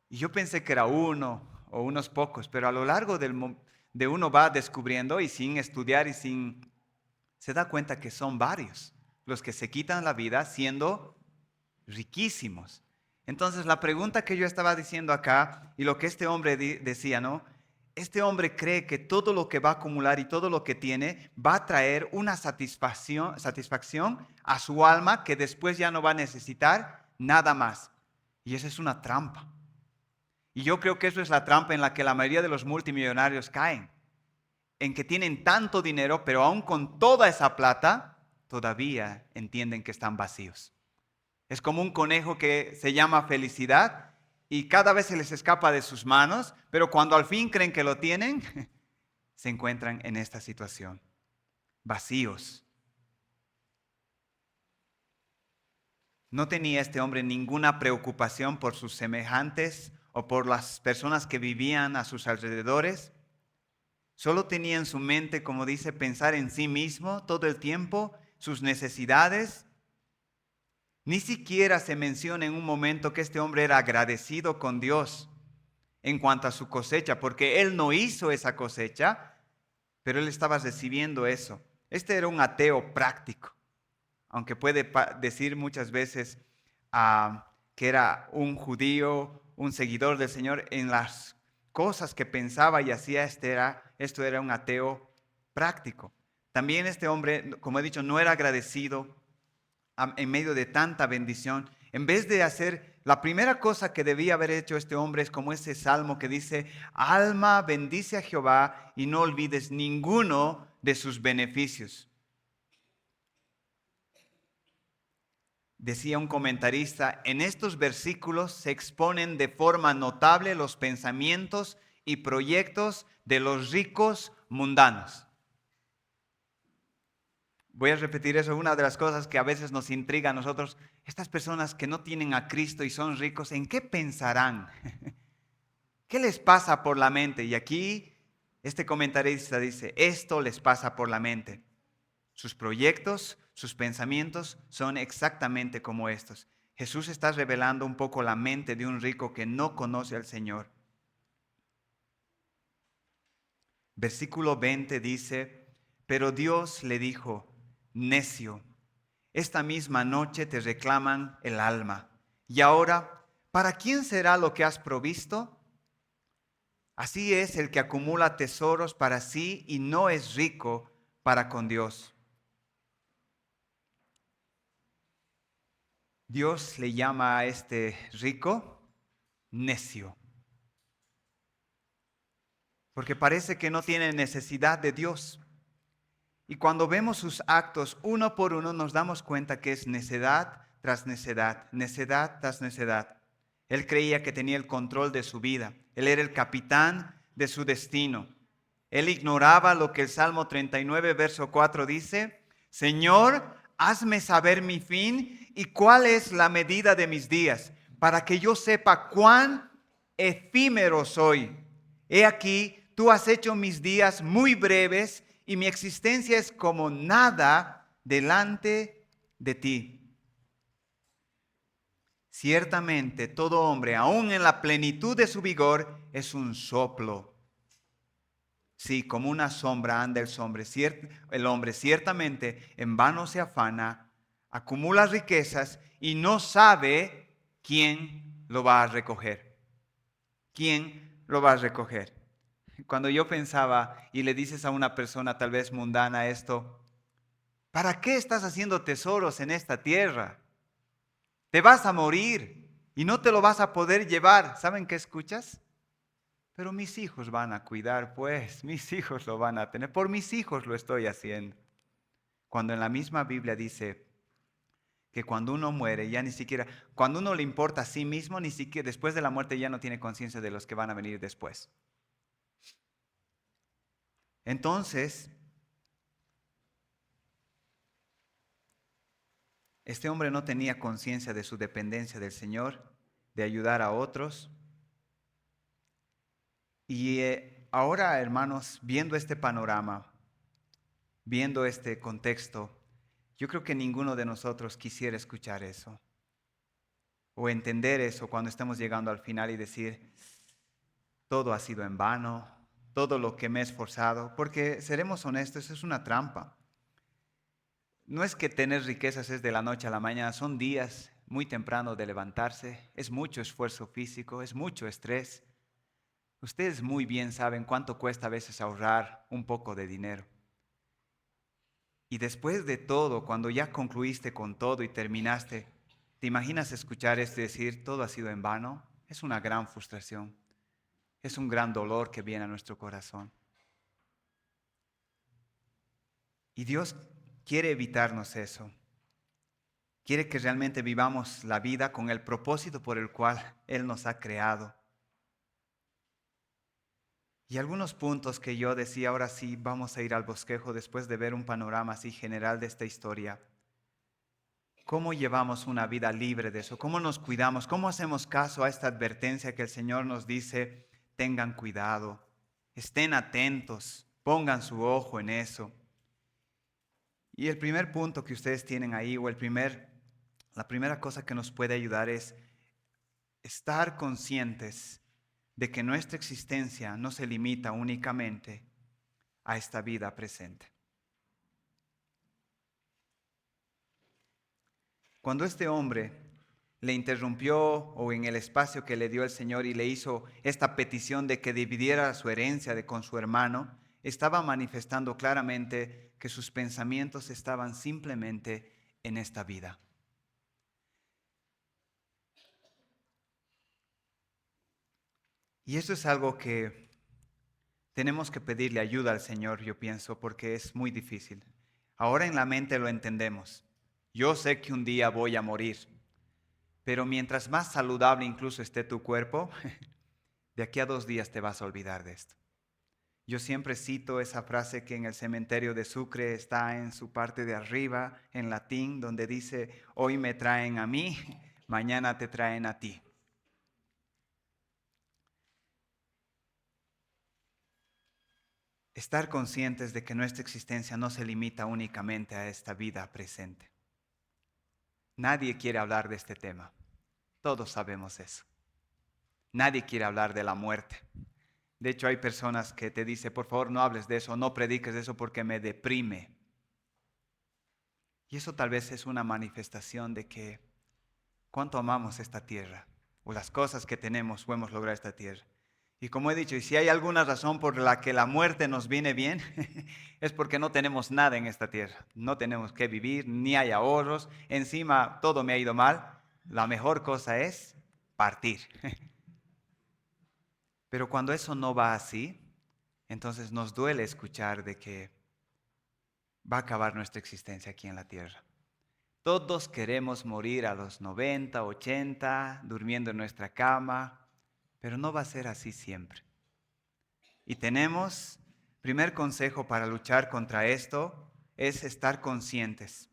Y yo pensé que era uno o unos pocos, pero a lo largo de uno va descubriendo y sin estudiar y sin... se da cuenta que son varios los que se quitan la vida siendo riquísimos. Entonces la pregunta que yo estaba diciendo acá y lo que este hombre decía, ¿no? Este hombre cree que todo lo que va a acumular y todo lo que tiene va a traer una satisfacción a su alma que después ya no va a necesitar nada más. Y esa es una trampa. Y yo creo que eso es la trampa en la que la mayoría de los multimillonarios caen. En que tienen tanto dinero, pero aún con toda esa plata, todavía entienden que están vacíos. Es como un conejo que se llama felicidad y cada vez se les escapa de sus manos, pero cuando al fin creen que lo tienen, se encuentran en esta situación, vacíos. No tenía este hombre ninguna preocupación por sus semejantes o por las personas que vivían a sus alrededores. Solo tenía en su mente, como dice, pensar en sí mismo todo el tiempo, sus necesidades. Ni siquiera se menciona en un momento que este hombre era agradecido con Dios en cuanto a su cosecha, porque él no hizo esa cosecha, pero él estaba recibiendo eso. Este era un ateo práctico, aunque puede decir muchas veces que era un judío, un seguidor del Señor, en las cosas que pensaba y hacía, esto era un ateo práctico. También este hombre, como he dicho, no era agradecido en medio de tanta bendición. En vez de hacer, la primera cosa que debía haber hecho este hombre es como ese salmo que dice, alma, bendice a Jehová y no olvides ninguno de sus beneficios. Decía un comentarista, en estos versículos se exponen de forma notable los pensamientos y proyectos de los ricos mundanos. Voy a repetir eso, una de las cosas que a veces nos intriga a nosotros, estas personas que no tienen a Cristo y son ricos, ¿en qué pensarán? ¿Qué les pasa por la mente? Y aquí este comentarista dice, esto les pasa por la mente. Sus proyectos, sus pensamientos son exactamente como estos. Jesús está revelando un poco la mente de un rico que no conoce al Señor. Versículo 20 dice, pero Dios le dijo, necio, esta misma noche te reclaman el alma. Y ahora, ¿para quién será lo que has provisto? Así es el que acumula tesoros para sí y no es rico para con Dios. Dios le llama a este rico necio, porque parece que no tiene necesidad de Dios. Y cuando vemos sus actos uno por uno nos damos cuenta que es necedad tras necedad, necedad tras necedad. Él creía que tenía el control de su vida. Él era el capitán de su destino. Él ignoraba lo que el Salmo 39, verso 4 dice, Señor, hazme saber mi fin y cuál es la medida de mis días, para que yo sepa cuán efímero soy. He aquí, tú has hecho mis días muy breves y mi existencia es como nada delante de ti. Ciertamente todo hombre, aun en la plenitud de su vigor, es un soplo. Sí, como una sombra anda el hombre ciertamente en vano se afana, acumula riquezas y no sabe quién lo va a recoger. ¿Quién lo va a recoger? Cuando yo pensaba y le dices a una persona tal vez mundana esto, ¿para qué estás haciendo tesoros en esta tierra? Te vas a morir y no te lo vas a poder llevar. ¿Saben qué escuchas? Pero mis hijos van a cuidar, pues, mis hijos lo van a tener. Por mis hijos lo estoy haciendo. Cuando en la misma Biblia dice que cuando uno muere, ya ni siquiera, cuando uno le importa a sí mismo, ni siquiera después de la muerte ya no tiene conciencia de los que van a venir después. Entonces, este hombre no tenía conciencia de su dependencia del Señor, de ayudar a otros. Y ahora, hermanos, viendo este panorama, viendo este contexto, yo creo que ninguno de nosotros quisiera escuchar eso o entender eso cuando estamos llegando al final y decir, todo ha sido en vano, todo lo que me he esforzado, porque seremos honestos, es una trampa. No es que tener riquezas es de la noche a la mañana, son días muy temprano de levantarse, es mucho esfuerzo físico, es mucho estrés. Ustedes muy bien saben cuánto cuesta a veces ahorrar un poco de dinero. Y después de todo, cuando ya concluiste con todo y terminaste, ¿te imaginas escuchar esto y decir, todo ha sido en vano? Es una gran frustración, es un gran dolor que viene a nuestro corazón. Y Dios quiere evitarnos eso. Quiere que realmente vivamos la vida con el propósito por el cual Él nos ha creado. Y algunos puntos que yo decía, ahora sí, vamos a ir al bosquejo después de ver un panorama así general de esta historia. ¿Cómo llevamos una vida libre de eso? ¿Cómo nos cuidamos? ¿Cómo hacemos caso a esta advertencia que el Señor nos dice? Tengan cuidado, estén atentos, pongan su ojo en eso. Y el primer punto que ustedes tienen ahí, o la primera cosa que nos puede ayudar es estar conscientes de que nuestra existencia no se limita únicamente a esta vida presente. Cuando este hombre le interrumpió o en el espacio que le dio el Señor y le hizo esta petición de que dividiera su herencia con su hermano, estaba manifestando claramente que sus pensamientos estaban simplemente en esta vida. Y eso es algo que tenemos que pedirle ayuda al Señor, yo pienso, porque es muy difícil. Ahora en la mente lo entendemos. Yo sé que un día voy a morir, pero mientras más saludable incluso esté tu cuerpo, de aquí a 2 días te vas a olvidar de esto. Yo siempre cito esa frase que en el cementerio de Sucre está en su parte de arriba, en latín, donde dice, hoy me traen a mí, mañana te traen a ti. Estar conscientes de que nuestra existencia no se limita únicamente a esta vida presente. Nadie quiere hablar de este tema. Todos sabemos eso. Nadie quiere hablar de la muerte. De hecho, hay personas que te dicen, por favor, no hables de eso, no prediques de eso porque me deprime. Y eso tal vez es una manifestación de que cuánto amamos esta tierra o las cosas que tenemos podemos lograr esta tierra. Y como he dicho, y si hay alguna razón por la que la muerte nos viene bien, es porque no tenemos nada en esta tierra. No tenemos que vivir, ni hay ahorros. Encima todo me ha ido mal. La mejor cosa es partir. Pero cuando eso no va así, entonces nos duele escuchar de que va a acabar nuestra existencia aquí en la tierra. Todos queremos morir a los 90, 80, durmiendo en nuestra cama, pero no va a ser así siempre. Y tenemos, primer consejo para luchar contra esto, es estar conscientes.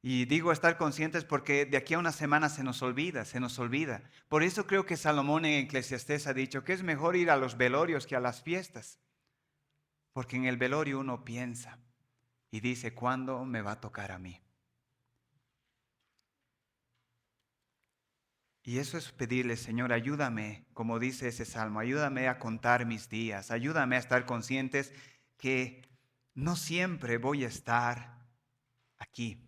Y digo estar conscientes porque de aquí a una semana se nos olvida, se nos olvida. Por eso creo que Salomón en Eclesiastés ha dicho que es mejor ir a los velorios que a las fiestas. Porque en el velorio uno piensa y dice, ¿cuándo me va a tocar a mí? Y eso es pedirle, Señor, ayúdame, como dice ese salmo, ayúdame a contar mis días, ayúdame a estar conscientes que no siempre voy a estar aquí.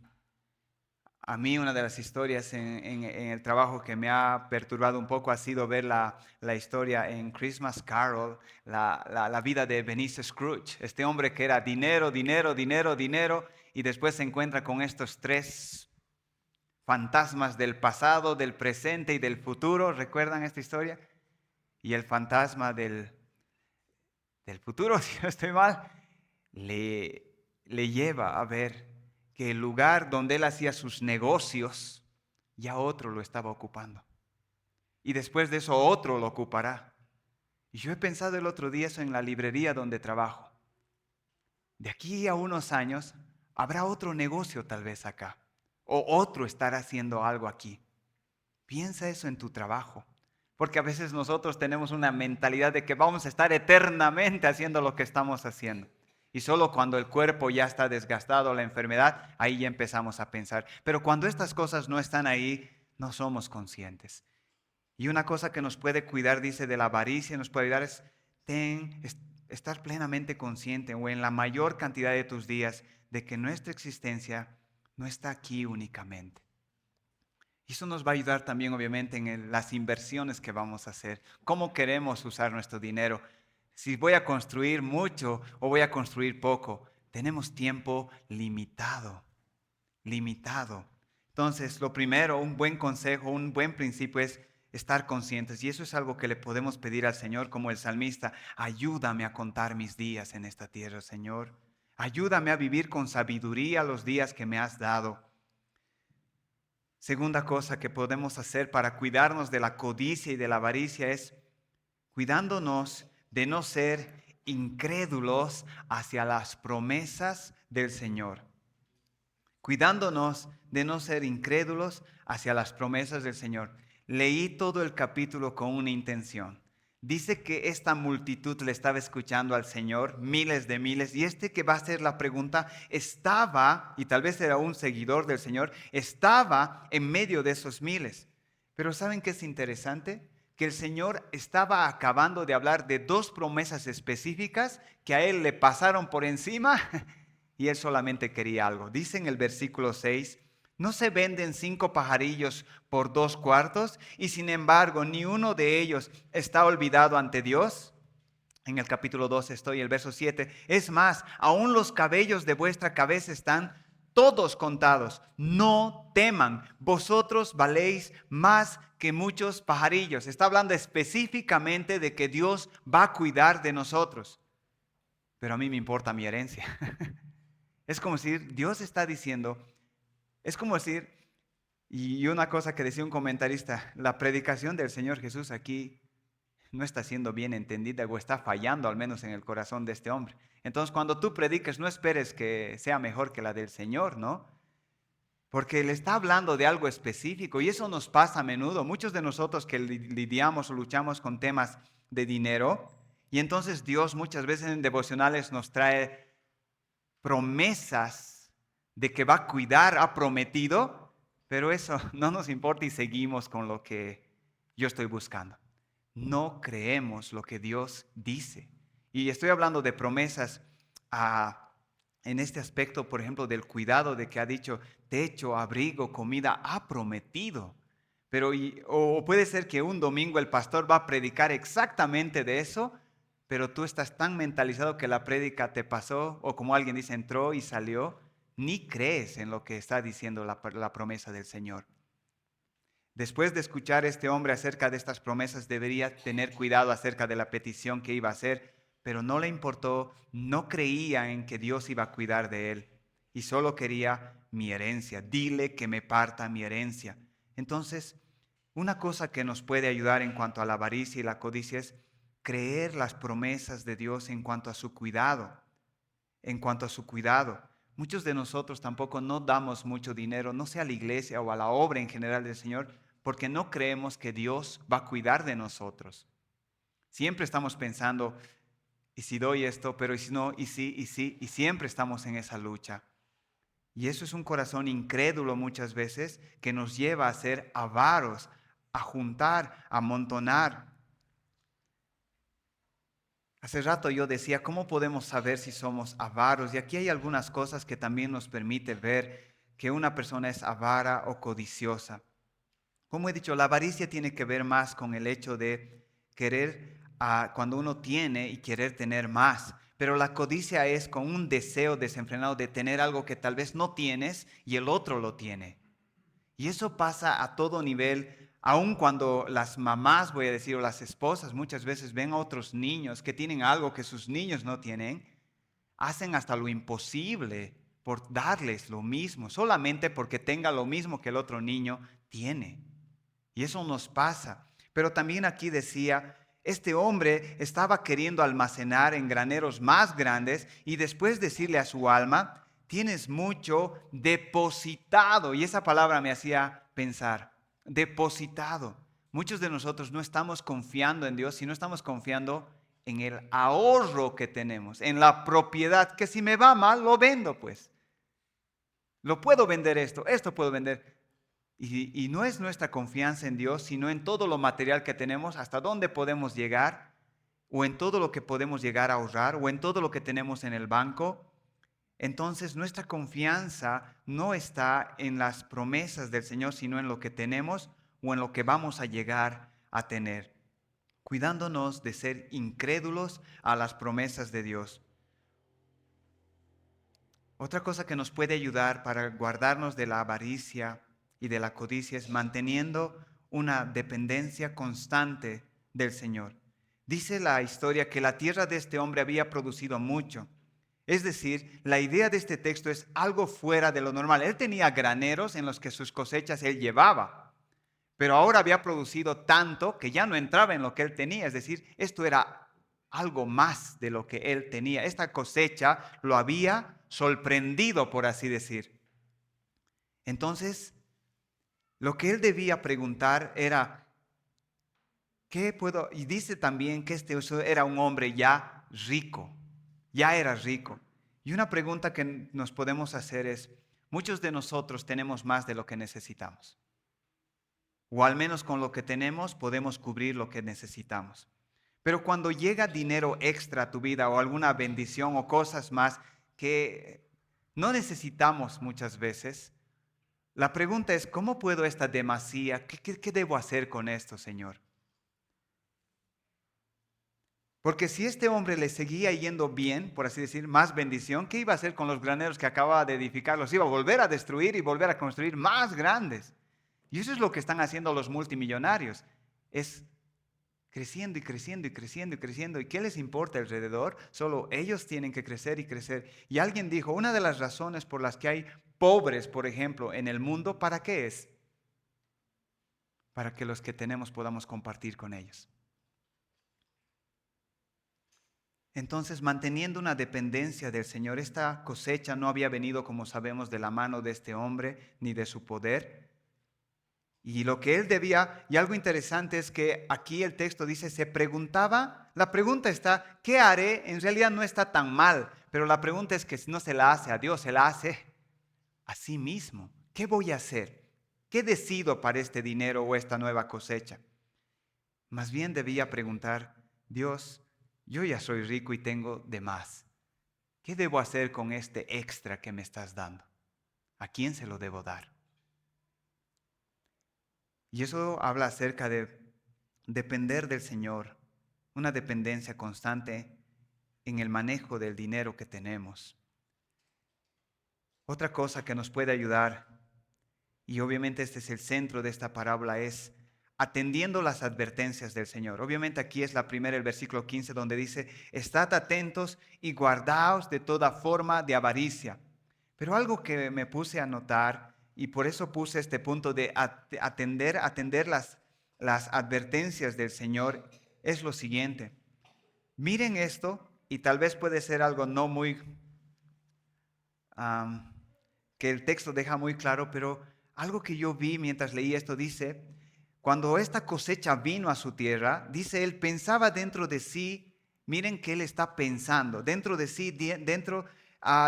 A mí una de las historias en el trabajo que me ha perturbado un poco ha sido ver la historia en Christmas Carol, la vida de Ebenezer Scrooge, este hombre que era dinero, dinero, dinero, dinero, y después se encuentra con estos tres fantasmas del pasado, del presente y del futuro. ¿Recuerdan esta historia? Y el fantasma del futuro, si no estoy mal, le lleva a ver que el lugar donde él hacía sus negocios, ya otro lo estaba ocupando. Y después de eso otro lo ocupará. Y yo he pensado el otro día eso en la librería donde trabajo. De aquí a unos años habrá otro negocio tal vez acá. O otro estará haciendo algo aquí. Piensa eso en tu trabajo. Porque a veces nosotros tenemos una mentalidad de que vamos a estar eternamente haciendo lo que estamos haciendo. Y solo cuando el cuerpo ya está desgastado, la enfermedad, ahí ya empezamos a pensar. Pero cuando estas cosas no están ahí, no somos conscientes. Y una cosa que nos puede cuidar, dice, de la avaricia, nos puede ayudar es estar plenamente consciente o en la mayor cantidad de tus días de que nuestra existencia no está aquí únicamente. Y eso nos va a ayudar también, obviamente, en las inversiones que vamos a hacer. ¿Cómo queremos usar nuestro dinero? Si voy a construir mucho o voy a construir poco. Tenemos tiempo limitado, limitado. Entonces, lo primero, un buen consejo, un buen principio es estar conscientes. Y eso es algo que le podemos pedir al Señor como el salmista. Ayúdame a contar mis días en esta tierra, Señor. Ayúdame a vivir con sabiduría los días que me has dado. Segunda cosa que podemos hacer para cuidarnos de la codicia y de la avaricia es cuidándonos de no ser incrédulos hacia las promesas del Señor. Cuidándonos de no ser incrédulos hacia las promesas del Señor. Leí todo el capítulo con una intención. Dice que esta multitud le estaba escuchando al Señor, miles de miles, y este que va a hacer la pregunta estaba, y tal vez era un seguidor del Señor, estaba en medio de esos miles. Pero ¿saben qué es interesante? Que el Señor estaba acabando de hablar de dos promesas específicas que a él le pasaron por encima y él solamente quería algo. Dice en el versículo 6, ¿no se venden 5 pajarillos por 2 cuartos? Y sin embargo, ni uno de ellos está olvidado ante Dios. En el capítulo 2 estoy, el verso 7. Es más, aún los cabellos de vuestra cabeza están todos contados. No teman, vosotros valéis más que muchos pajarillos. Está hablando específicamente de que Dios va a cuidar de nosotros. Pero a mí me importa mi herencia. Es como decir, Dios está diciendo, es como decir, y una cosa que decía un comentarista, la predicación del Señor Jesús aquí no está siendo bien entendida o está fallando al menos en el corazón de este hombre. Entonces, cuando tú prediques, no esperes que sea mejor que la del Señor, ¿no? Porque Él está hablando de algo específico y eso nos pasa a menudo. Muchos de nosotros que lidiamos o luchamos con temas de dinero, y entonces Dios muchas veces en devocionales nos trae promesas de que va a cuidar, ha prometido, pero eso no nos importa y seguimos con lo que yo estoy buscando. No creemos lo que Dios dice. Y estoy hablando de promesas en este aspecto, por ejemplo, del cuidado de que ha dicho techo, abrigo, comida, ha prometido. Pero, o puede ser que un domingo el pastor va a predicar exactamente de eso, pero tú estás tan mentalizado que la prédica te pasó, o como alguien dice, entró y salió, ni crees en lo que está diciendo la promesa del Señor. Después de escuchar a este hombre acerca de estas promesas, debería tener cuidado acerca de la petición que iba a hacer, pero no le importó, no creía en que Dios iba a cuidar de él y solo quería mi herencia. Dile que me parta mi herencia. Entonces, una cosa que nos puede ayudar en cuanto a la avaricia y la codicia es creer las promesas de Dios en cuanto a su cuidado, en cuanto a su cuidado. Muchos de nosotros tampoco no damos mucho dinero, no sea a la iglesia o a la obra en general del Señor, porque no creemos que Dios va a cuidar de nosotros. Siempre estamos pensando, ¿y si doy esto? Pero ¿y si no? ¿Y sí? ¿Y sí? Y siempre estamos en esa lucha. Y eso es un corazón incrédulo muchas veces que nos lleva a ser avaros, a juntar, a amontonar. Hace rato yo decía, ¿cómo podemos saber si somos avaros? Y aquí hay algunas cosas que también nos permite ver que una persona es avara o codiciosa. Como he dicho, la avaricia tiene que ver más con el hecho de querer, cuando uno tiene y querer tener más. Pero la codicia es con un deseo desenfrenado de tener algo que tal vez no tienes y el otro lo tiene. Y eso pasa a todo nivel, aun cuando las mamás, voy a decir, o las esposas muchas veces ven a otros niños que tienen algo que sus niños no tienen, hacen hasta lo imposible por darles lo mismo, solamente porque tenga lo mismo que el otro niño tiene. Y eso nos pasa. Pero también aquí decía, este hombre estaba queriendo almacenar en graneros más grandes y después decirle a su alma, tienes mucho depositado. Y esa palabra me hacía pensar, depositado. Muchos de nosotros no estamos confiando en Dios, sino estamos confiando en el ahorro que tenemos, en la propiedad, que si me va mal, lo vendo pues. Lo puedo vender esto puedo vender. Y no es nuestra confianza en Dios, sino en todo lo material que tenemos, hasta dónde podemos llegar, o en todo lo que podemos llegar a ahorrar, o en todo lo que tenemos en el banco. Entonces nuestra confianza no está en las promesas del Señor, sino en lo que tenemos o en lo que vamos a llegar a tener, cuidándonos de ser incrédulos a las promesas de Dios. Otra cosa que nos puede ayudar para guardarnos de la avaricia y de la codicia es manteniendo una dependencia constante del Señor. Dice la historia que la tierra de este hombre había producido mucho. Es decir, la idea de este texto es algo fuera de lo normal. Él tenía graneros en los que sus cosechas él llevaba, pero ahora había producido tanto que ya no entraba en lo que él tenía. Es decir, esto era algo más de lo que él tenía. Esta cosecha lo había sorprendido, por así decir. Entonces, lo que él debía preguntar era, ¿qué puedo? Y dice también que este era un hombre ya era rico. Y una pregunta que nos podemos hacer es, muchos de nosotros tenemos más de lo que necesitamos. O al menos con lo que tenemos podemos cubrir lo que necesitamos. Pero cuando llega dinero extra a tu vida o alguna bendición o cosas más que no necesitamos muchas veces, la pregunta es, ¿cómo puedo esta demasía? ¿Qué debo hacer con esto, Señor? Porque si este hombre le seguía yendo bien, por así decir, más bendición, ¿qué iba a hacer con los graneros que acababa de edificar? Los iba a volver a destruir y volver a construir más grandes. Y eso es lo que están haciendo los multimillonarios. Es creciendo y creciendo y creciendo y creciendo. ¿Y qué les importa alrededor? Solo ellos tienen que crecer y crecer. Y alguien dijo, una de las razones por las que hay pobres, por ejemplo, en el mundo, ¿para qué es? Para que los que tenemos podamos compartir con ellos. Entonces, manteniendo una dependencia del Señor, esta cosecha no había venido, como sabemos, de la mano de este hombre ni de su poder. Y lo que él debía, y algo interesante es que aquí el texto dice, se preguntaba, la pregunta está, ¿qué haré? En realidad no está tan mal, pero la pregunta es que no se la hace a Dios, se la hace a sí mismo. ¿Qué voy a hacer? ¿Qué decido para este dinero o esta nueva cosecha? Más bien debía preguntar, Dios, yo ya soy rico y tengo de más. ¿Qué debo hacer con este extra que me estás dando? ¿A quién se lo debo dar? Y eso habla acerca de depender del Señor, una dependencia constante en el manejo del dinero que tenemos. Otra cosa que nos puede ayudar, y obviamente este es el centro de esta parábola, es atendiendo las advertencias del Señor. Obviamente aquí es la primera, el versículo 15, donde dice, estad atentos y guardaos de toda forma de avaricia. Pero algo que me puse a notar, y por eso puse este punto de atender las advertencias del Señor, es lo siguiente. Miren esto, y tal vez puede ser algo no muy, que el texto deja muy claro, pero algo que yo vi mientras leí esto dice, cuando esta cosecha vino a su tierra, dice él, pensaba dentro de sí, miren que él está pensando, dentro de sí,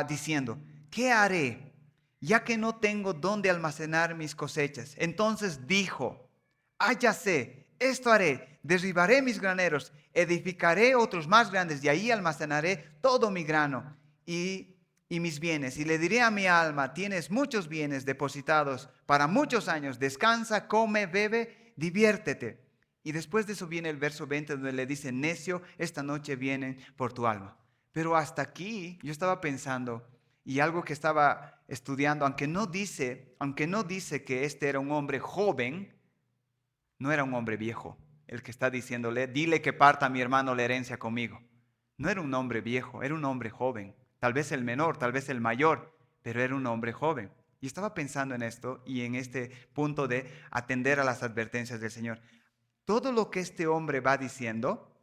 diciendo, ¿qué haré? Ya que no tengo dónde almacenar mis cosechas. Entonces dijo, ya sé, esto haré, derribaré mis graneros, edificaré otros más grandes y ahí almacenaré todo mi grano y mis bienes. Y le diré a mi alma, tienes muchos bienes depositados para muchos años, descansa, come, bebe, diviértete. Y después de eso viene el verso 20 donde le dice, necio, esta noche vienen por tu alma. Pero hasta aquí yo estaba pensando, y algo que estaba estudiando, aunque no dice que este era un hombre joven, no era un hombre viejo, el que está diciéndole, dile que parta mi hermano la herencia conmigo. No era un hombre viejo, era un hombre joven, tal vez el menor, tal vez el mayor, pero era un hombre joven. Y estaba pensando en esto y en este punto de atender a las advertencias del Señor. Todo lo que este hombre va diciendo,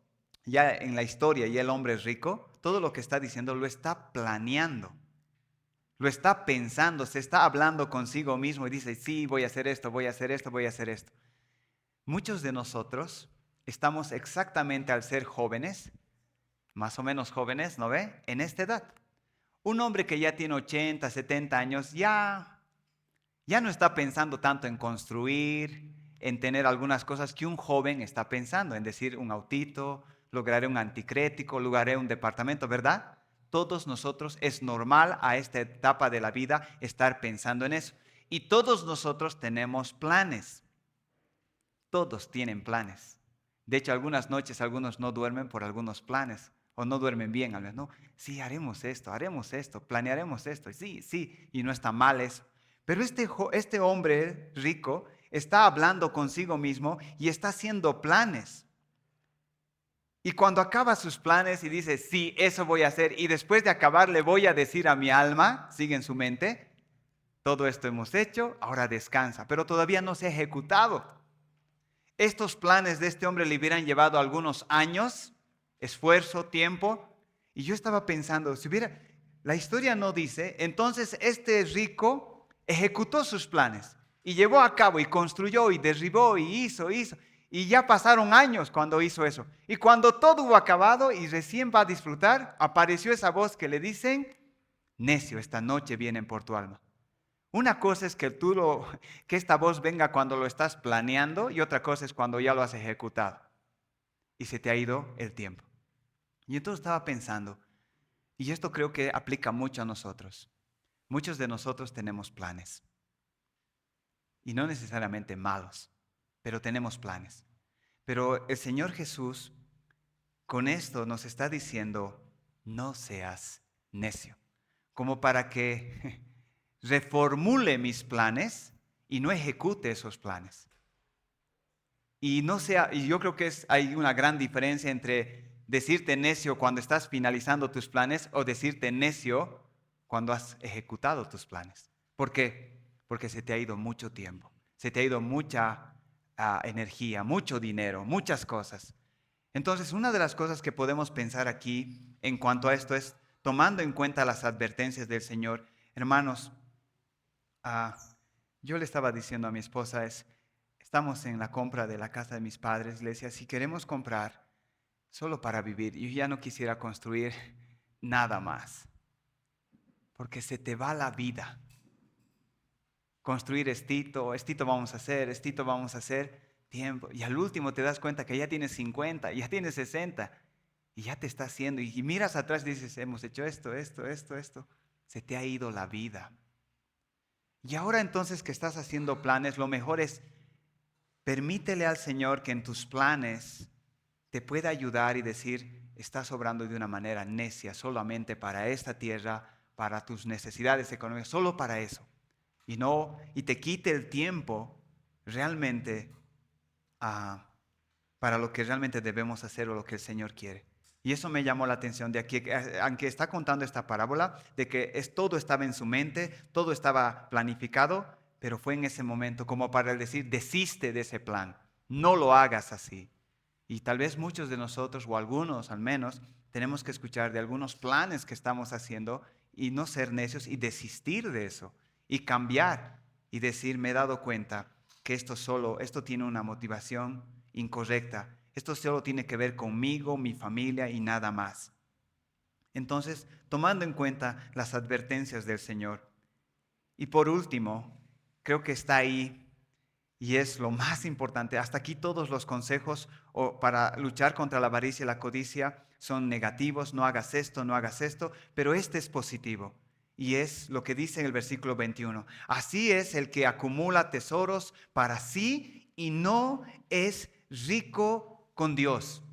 ya en la historia, y el hombre es rico, todo lo que está diciendo lo está planeando. Lo está pensando, se está hablando consigo mismo y dice, sí, voy a hacer esto, voy a hacer esto, voy a hacer esto. Muchos de nosotros estamos exactamente al ser jóvenes, más o menos jóvenes, ¿no ve? En esta edad. Un hombre que ya tiene 80, 70 años, ya no está pensando tanto en construir, en tener algunas cosas que un joven está pensando, en decir un autito, lograré un anticrético, lograré un departamento, ¿verdad? Todos nosotros es normal a esta etapa de la vida estar pensando en eso. Y todos nosotros tenemos planes. Todos tienen planes. De hecho, algunas noches algunos no duermen por algunos planes o no duermen bien. No, sí, haremos esto, planearemos esto. Sí, sí, y no está mal eso. Pero este hombre rico está hablando consigo mismo y está haciendo planes. Y cuando acaba sus planes y dice, sí, eso voy a hacer, y después de acabar le voy a decir a mi alma, sigue en su mente, todo esto hemos hecho, ahora descansa, pero todavía no se ha ejecutado. Estos planes de este hombre le hubieran llevado algunos años, esfuerzo, tiempo. Y yo estaba pensando, la historia no dice, entonces este rico ejecutó sus planes y llevó a cabo y construyó y derribó y hizo. Y ya pasaron años cuando hizo eso. Y cuando todo hubo acabado y recién va a disfrutar, apareció esa voz que le dicen, necio, esta noche vienen por tu alma. Una cosa es que que esta voz venga cuando lo estás planeando y otra cosa es cuando ya lo has ejecutado y se te ha ido el tiempo. Y entonces estaba pensando, y esto creo que aplica mucho a nosotros. Muchos de nosotros tenemos planes y no necesariamente malos, pero tenemos planes. Pero el Señor Jesús con esto nos está diciendo, no seas necio, como para que reformule mis planes y no ejecute esos planes. Y yo creo que hay una gran diferencia entre decirte necio cuando estás finalizando tus planes o decirte necio cuando has ejecutado tus planes. ¿Por qué? Porque se te ha ido mucho tiempo, se te ha ido mucha energía, mucho dinero, muchas cosas. Entonces, una de las cosas que podemos pensar aquí en cuanto a esto es, tomando en cuenta las advertencias del Señor, hermanos, ah, yo le estaba diciendo a mi esposa, estamos en la compra de la casa de mis padres, le decía, si queremos comprar solo para vivir, yo ya no quisiera construir nada más, porque se te va la vida. Construir estito vamos a hacer, tiempo. Y al último te das cuenta que ya tienes 50, ya tienes 60, y ya te está haciendo. Y miras atrás y dices, hemos hecho esto. Se te ha ido la vida. Y ahora entonces que estás haciendo planes, lo mejor es, permítele al Señor que en tus planes te pueda ayudar y decir, estás obrando de una manera necia solamente para esta tierra, para tus necesidades económicas, solo para eso. Y te quite el tiempo realmente para lo que realmente debemos hacer o lo que el Señor quiere. Y eso me llamó la atención de aquí, aunque está contando esta parábola, de que todo estaba en su mente, todo estaba planificado, pero fue en ese momento como para decir, desiste de ese plan, no lo hagas así. Y tal vez muchos de nosotros, o algunos al menos, tenemos que escuchar de algunos planes que estamos haciendo y no ser necios y desistir de eso y cambiar y decir, me he dado cuenta que esto tiene una motivación incorrecta. Esto solo tiene que ver conmigo, mi familia y nada más. Entonces, tomando en cuenta las advertencias del Señor. Y por último, creo que está ahí y es lo más importante. Hasta aquí todos los consejos para luchar contra la avaricia y la codicia son negativos. No hagas esto, pero este es positivo. Y es lo que dice en el versículo 21. Así es el que acumula tesoros para sí y no es rico con Dios.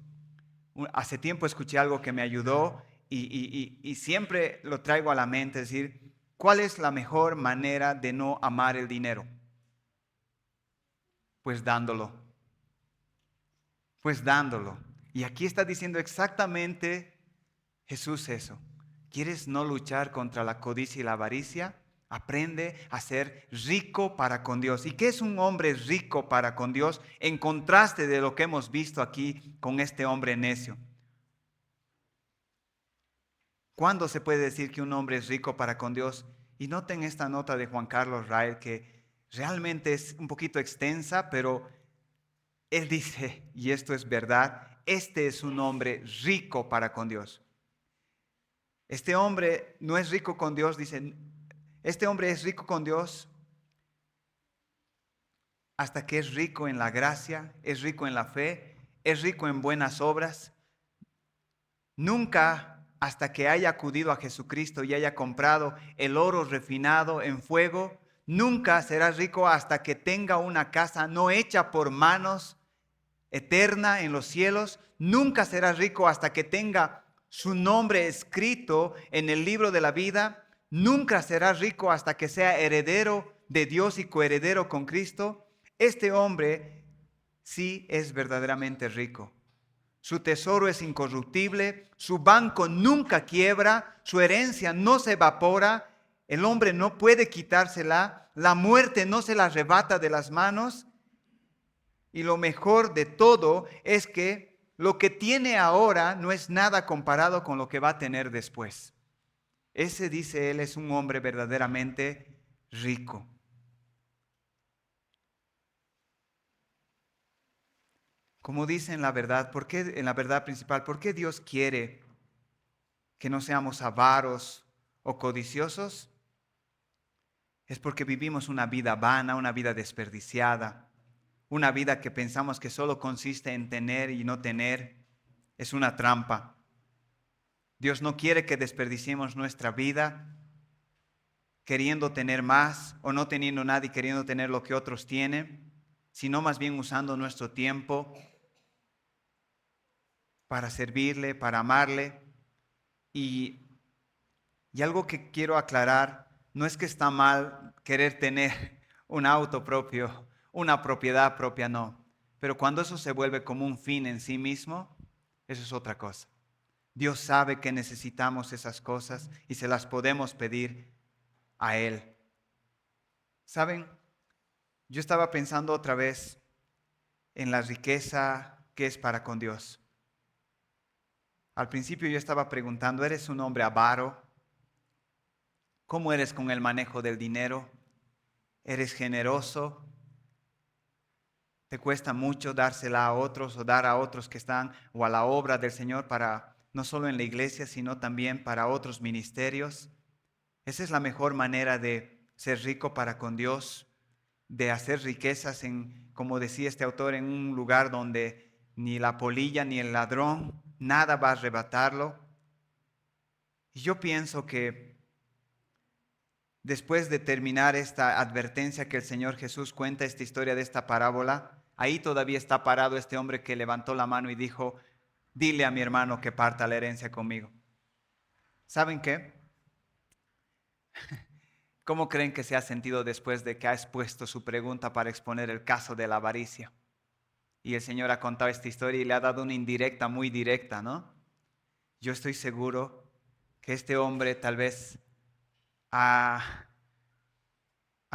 Hace tiempo escuché algo que me ayudó y siempre lo traigo a la mente, es decir, ¿cuál es la mejor manera de no amar el dinero? Pues dándolo. Pues dándolo. Y aquí está diciendo exactamente Jesús eso. ¿Quieres no luchar contra la codicia y la avaricia? Aprende a ser rico para con Dios. ¿Y qué es un hombre rico para con Dios? En contraste de lo que hemos visto aquí con este hombre necio. ¿Cuándo se puede decir que un hombre es rico para con Dios? Y noten esta nota de Juan Carlos Rael que realmente es un poquito extensa, pero él dice, y esto es verdad, este es un hombre rico para con Dios. Este hombre no es rico con Dios, dice, este hombre es rico con Dios hasta que es rico en la gracia, es rico en la fe, es rico en buenas obras. Nunca hasta que haya acudido a Jesucristo y haya comprado el oro refinado en fuego, nunca será rico hasta que tenga una casa no hecha por manos, eterna en los cielos. Nunca será rico hasta que tenga su nombre escrito en el libro de la vida. Nunca será rico hasta que sea heredero de Dios y coheredero con Cristo. Este hombre sí es verdaderamente rico. Su tesoro es incorruptible, su banco nunca quiebra, su herencia no se evapora, el hombre no puede quitársela, la muerte no se la arrebata de las manos. Y lo mejor de todo es que lo que tiene ahora no es nada comparado con lo que va a tener después. Ese, dice él, es un hombre verdaderamente rico. Como dice en la verdad, en la verdad principal, ¿por qué Dios quiere que no seamos avaros o codiciosos? Es porque vivimos una vida vana, una vida desperdiciada, una vida que pensamos que solo consiste en tener y no tener. Es una trampa. Dios no quiere que desperdiciemos nuestra vida queriendo tener más o no teniendo nada y queriendo tener lo que otros tienen, sino más bien usando nuestro tiempo para servirle, para amarle. Y algo que quiero aclarar, no es que está mal querer tener un auto propio, una propiedad propia, no. Pero cuando eso se vuelve como un fin en sí mismo, eso es otra cosa. Dios sabe que necesitamos esas cosas y se las podemos pedir a Él. ¿Saben? Yo estaba pensando otra vez en la riqueza que es para con Dios. al principio yo estaba preguntando, ¿eres un hombre avaro? ¿Cómo eres con el manejo del dinero? ¿Eres generoso? ¿Te cuesta mucho dársela a otros o dar a otros que están o a la obra del Señor para no solo en la iglesia, sino también para otros ministerios? Esa es la mejor manera de ser rico para con Dios, de hacer riquezas como decía este autor, en un lugar donde ni la polilla ni el ladrón, nada va a arrebatarlo. Y yo pienso que después de terminar esta advertencia que el Señor Jesús cuenta, esta historia de esta parábola, ahí todavía está parado este hombre que levantó la mano y dijo, dile a mi hermano que parta la herencia conmigo. ¿Saben qué? ¿Cómo creen que se ha sentido después de que ha expuesto su pregunta para exponer el caso de la avaricia? Y el Señor ha contado esta historia y le ha dado una indirecta muy directa, ¿no? Yo estoy seguro que este hombre tal vez ha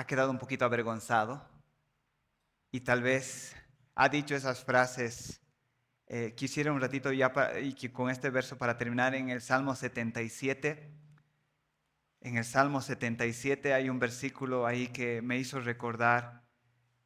quedado un poquito avergonzado y tal vez ha dicho esas frases. Quisiera un ratito ya y que con este verso para terminar en el Salmo 77. En el Salmo 77 hay un versículo ahí que me hizo recordar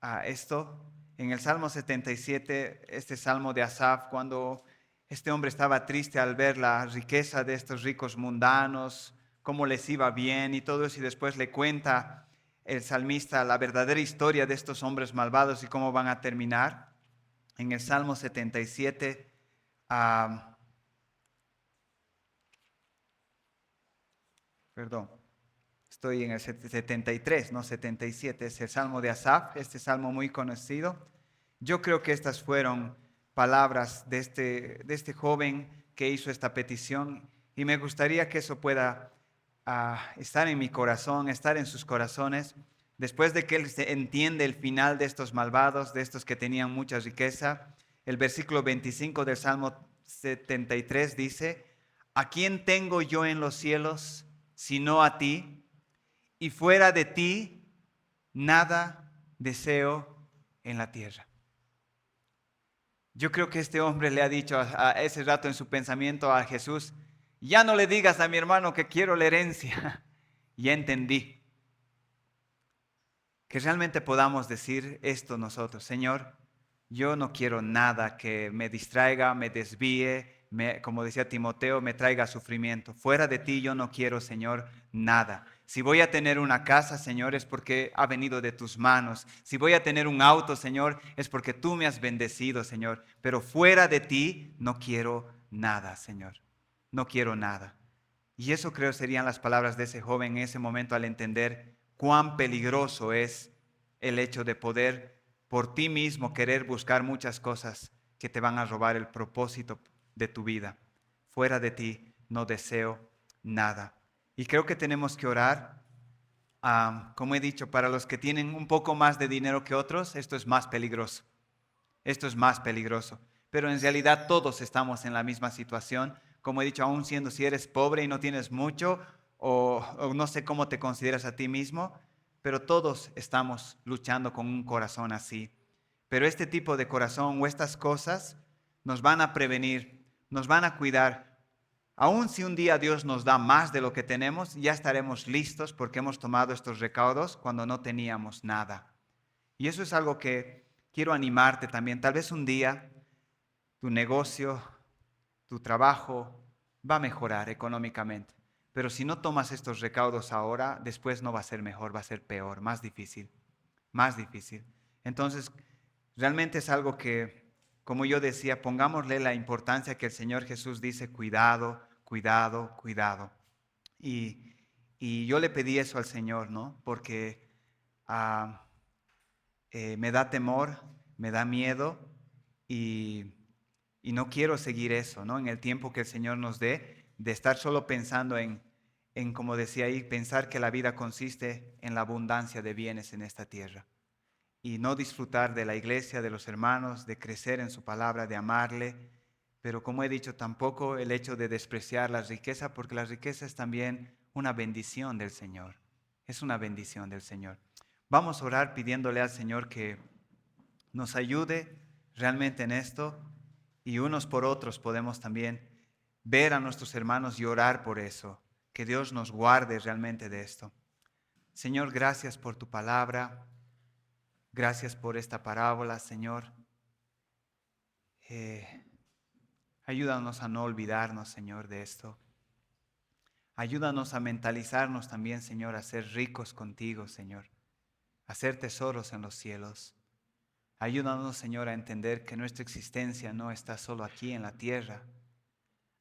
a esto. En el Salmo 77, este Salmo de Asaf, cuando este hombre estaba triste al ver la riqueza de estos ricos mundanos, cómo les iba bien y todo eso, y después le cuenta el salmista la verdadera historia de estos hombres malvados y cómo van a terminar. En el Salmo 77, perdón, estoy en el 73, no 77, es el Salmo de Asaf, este salmo muy conocido. Yo creo que estas fueron palabras de este joven que hizo esta petición y me gustaría que eso pueda estar en mi corazón, estar en sus corazones, después de que él entiende el final de estos malvados, de estos que tenían mucha riqueza. El versículo 25 del Salmo 73 dice, ¿a quién tengo yo en los cielos sino a ti? Y fuera de ti, nada deseo en la tierra. Yo creo que este hombre le ha dicho a ese rato en su pensamiento a Jesús, ya no le digas a mi hermano que quiero la herencia. Ya entendí. Que realmente podamos decir esto nosotros, Señor, yo no quiero nada que me distraiga, me desvíe, como decía Timoteo, me traiga sufrimiento. Fuera de ti yo no quiero, Señor, nada. Si voy a tener una casa, Señor, es porque ha venido de tus manos. Si voy a tener un auto, Señor, es porque tú me has bendecido, Señor. Pero fuera de ti no quiero nada, Señor. No quiero nada. Y eso creo serían las palabras de ese joven en ese momento al entender cuán peligroso es el hecho de poder por ti mismo querer buscar muchas cosas que te van a robar el propósito de tu vida. Fuera de ti no deseo nada. Y creo que tenemos que orar, como he dicho, para los que tienen un poco más de dinero que otros, esto es más peligroso. Esto es más peligroso. Pero en realidad todos estamos en la misma situación. Como he dicho, aún siendo si eres pobre y no tienes mucho, o no sé cómo te consideras a ti mismo, pero todos estamos luchando con un corazón así. Pero este tipo de corazón o estas cosas nos van a prevenir, nos van a cuidar. Aún si un día Dios nos da más de lo que tenemos, ya estaremos listos porque hemos tomado estos recaudos cuando no teníamos nada. Y eso es algo que quiero animarte también. Tal vez un día tu negocio, tu trabajo va a mejorar económicamente. Pero si no tomas estos recaudos ahora, después no va a ser mejor, va a ser peor, más difícil, más difícil. Entonces, realmente es algo que, como yo decía, pongámosle la importancia que el Señor Jesús dice, cuidado, cuidado, cuidado. Y yo le pedí eso al Señor, ¿no? Porque me da temor, me da miedo y no quiero seguir eso, ¿no? En el tiempo que el Señor nos dé, de estar solo pensando como decía ahí, pensar que la vida consiste en la abundancia de bienes en esta tierra y no disfrutar de la iglesia, de los hermanos, de crecer en su palabra, de amarle, pero como he dicho, tampoco el hecho de despreciar la riqueza, porque la riqueza es también una bendición del Señor, es una bendición del Señor. Vamos a orar pidiéndole al Señor que nos ayude realmente en esto y unos por otros podemos también ver a nuestros hermanos y orar por eso. Que Dios nos guarde realmente de esto. Señor, gracias por tu palabra. Gracias por esta parábola, Señor. Ayúdanos a no olvidarnos, Señor, de esto. Ayúdanos a mentalizarnos también, Señor, a ser ricos contigo, Señor. A ser tesoros en los cielos. Ayúdanos, Señor, a entender que nuestra existencia no está solo aquí en la tierra.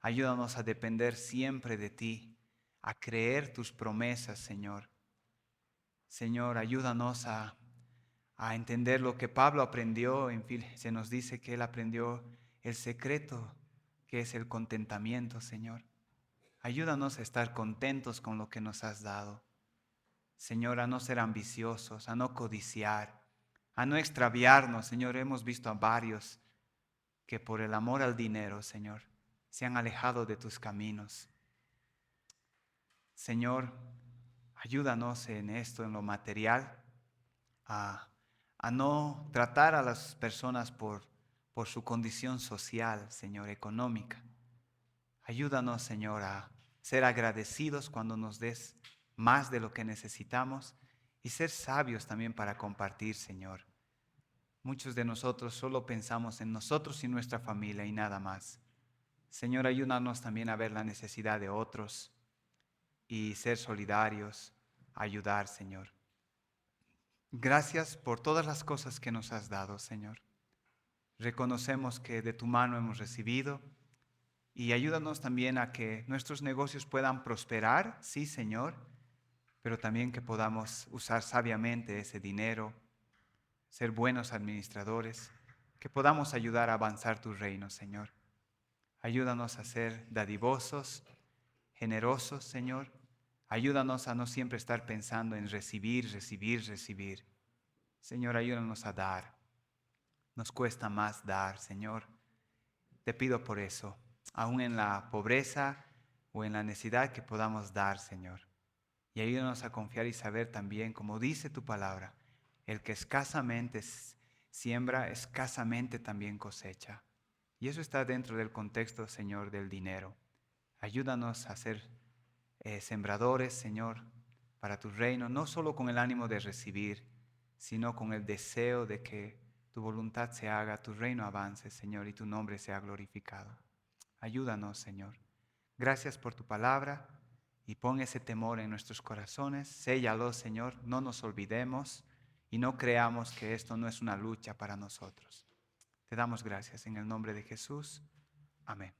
Ayúdanos a depender siempre de ti, a creer tus promesas, Señor. Señor, ayúdanos a entender lo que Pablo aprendió. En fin, se nos dice que él aprendió el secreto, que es el contentamiento, Señor. Ayúdanos a estar contentos con lo que nos has dado. Señor, a no ser ambiciosos, a no codiciar, a no extraviarnos. Señor, hemos visto a varios que por el amor al dinero, Señor, se han alejado de tus caminos. Señor, ayúdanos en esto, en lo material, a no tratar a las personas por su condición social, Señor, económica. Ayúdanos, Señor, a ser agradecidos cuando nos des más de lo que necesitamos y ser sabios también para compartir, Señor. Muchos de nosotros solo pensamos en nosotros y nuestra familia y nada más. Señor, ayúdanos también a ver la necesidad de otros y ser solidarios, ayudar, Señor. Gracias por todas las cosas que nos has dado, Señor. Reconocemos que de tu mano hemos recibido y ayúdanos también a que nuestros negocios puedan prosperar, sí, Señor, pero también que podamos usar sabiamente ese dinero, ser buenos administradores, que podamos ayudar a avanzar tu reino, Señor. Ayúdanos a ser dadivosos, generosos, Señor. Ayúdanos a no siempre estar pensando en recibir, recibir, recibir. Señor, ayúdanos a dar. Nos cuesta más dar, Señor. Te pido por eso, aún en la pobreza o en la necesidad, que podamos dar, Señor. Y ayúdanos a confiar y saber también, como dice tu palabra, el que escasamente siembra, escasamente también cosecha. Y eso está dentro del contexto, Señor, del dinero. Ayúdanos a ser sembradores, Señor, para tu reino, no solo con el ánimo de recibir, sino con el deseo de que tu voluntad se haga, tu reino avance, Señor, y tu nombre sea glorificado. Ayúdanos, Señor. Gracias por tu palabra y pon ese temor en nuestros corazones. Séllalo, Señor, no nos olvidemos y no creamos que esto no es una lucha para nosotros. Te damos gracias en el nombre de Jesús. Amén.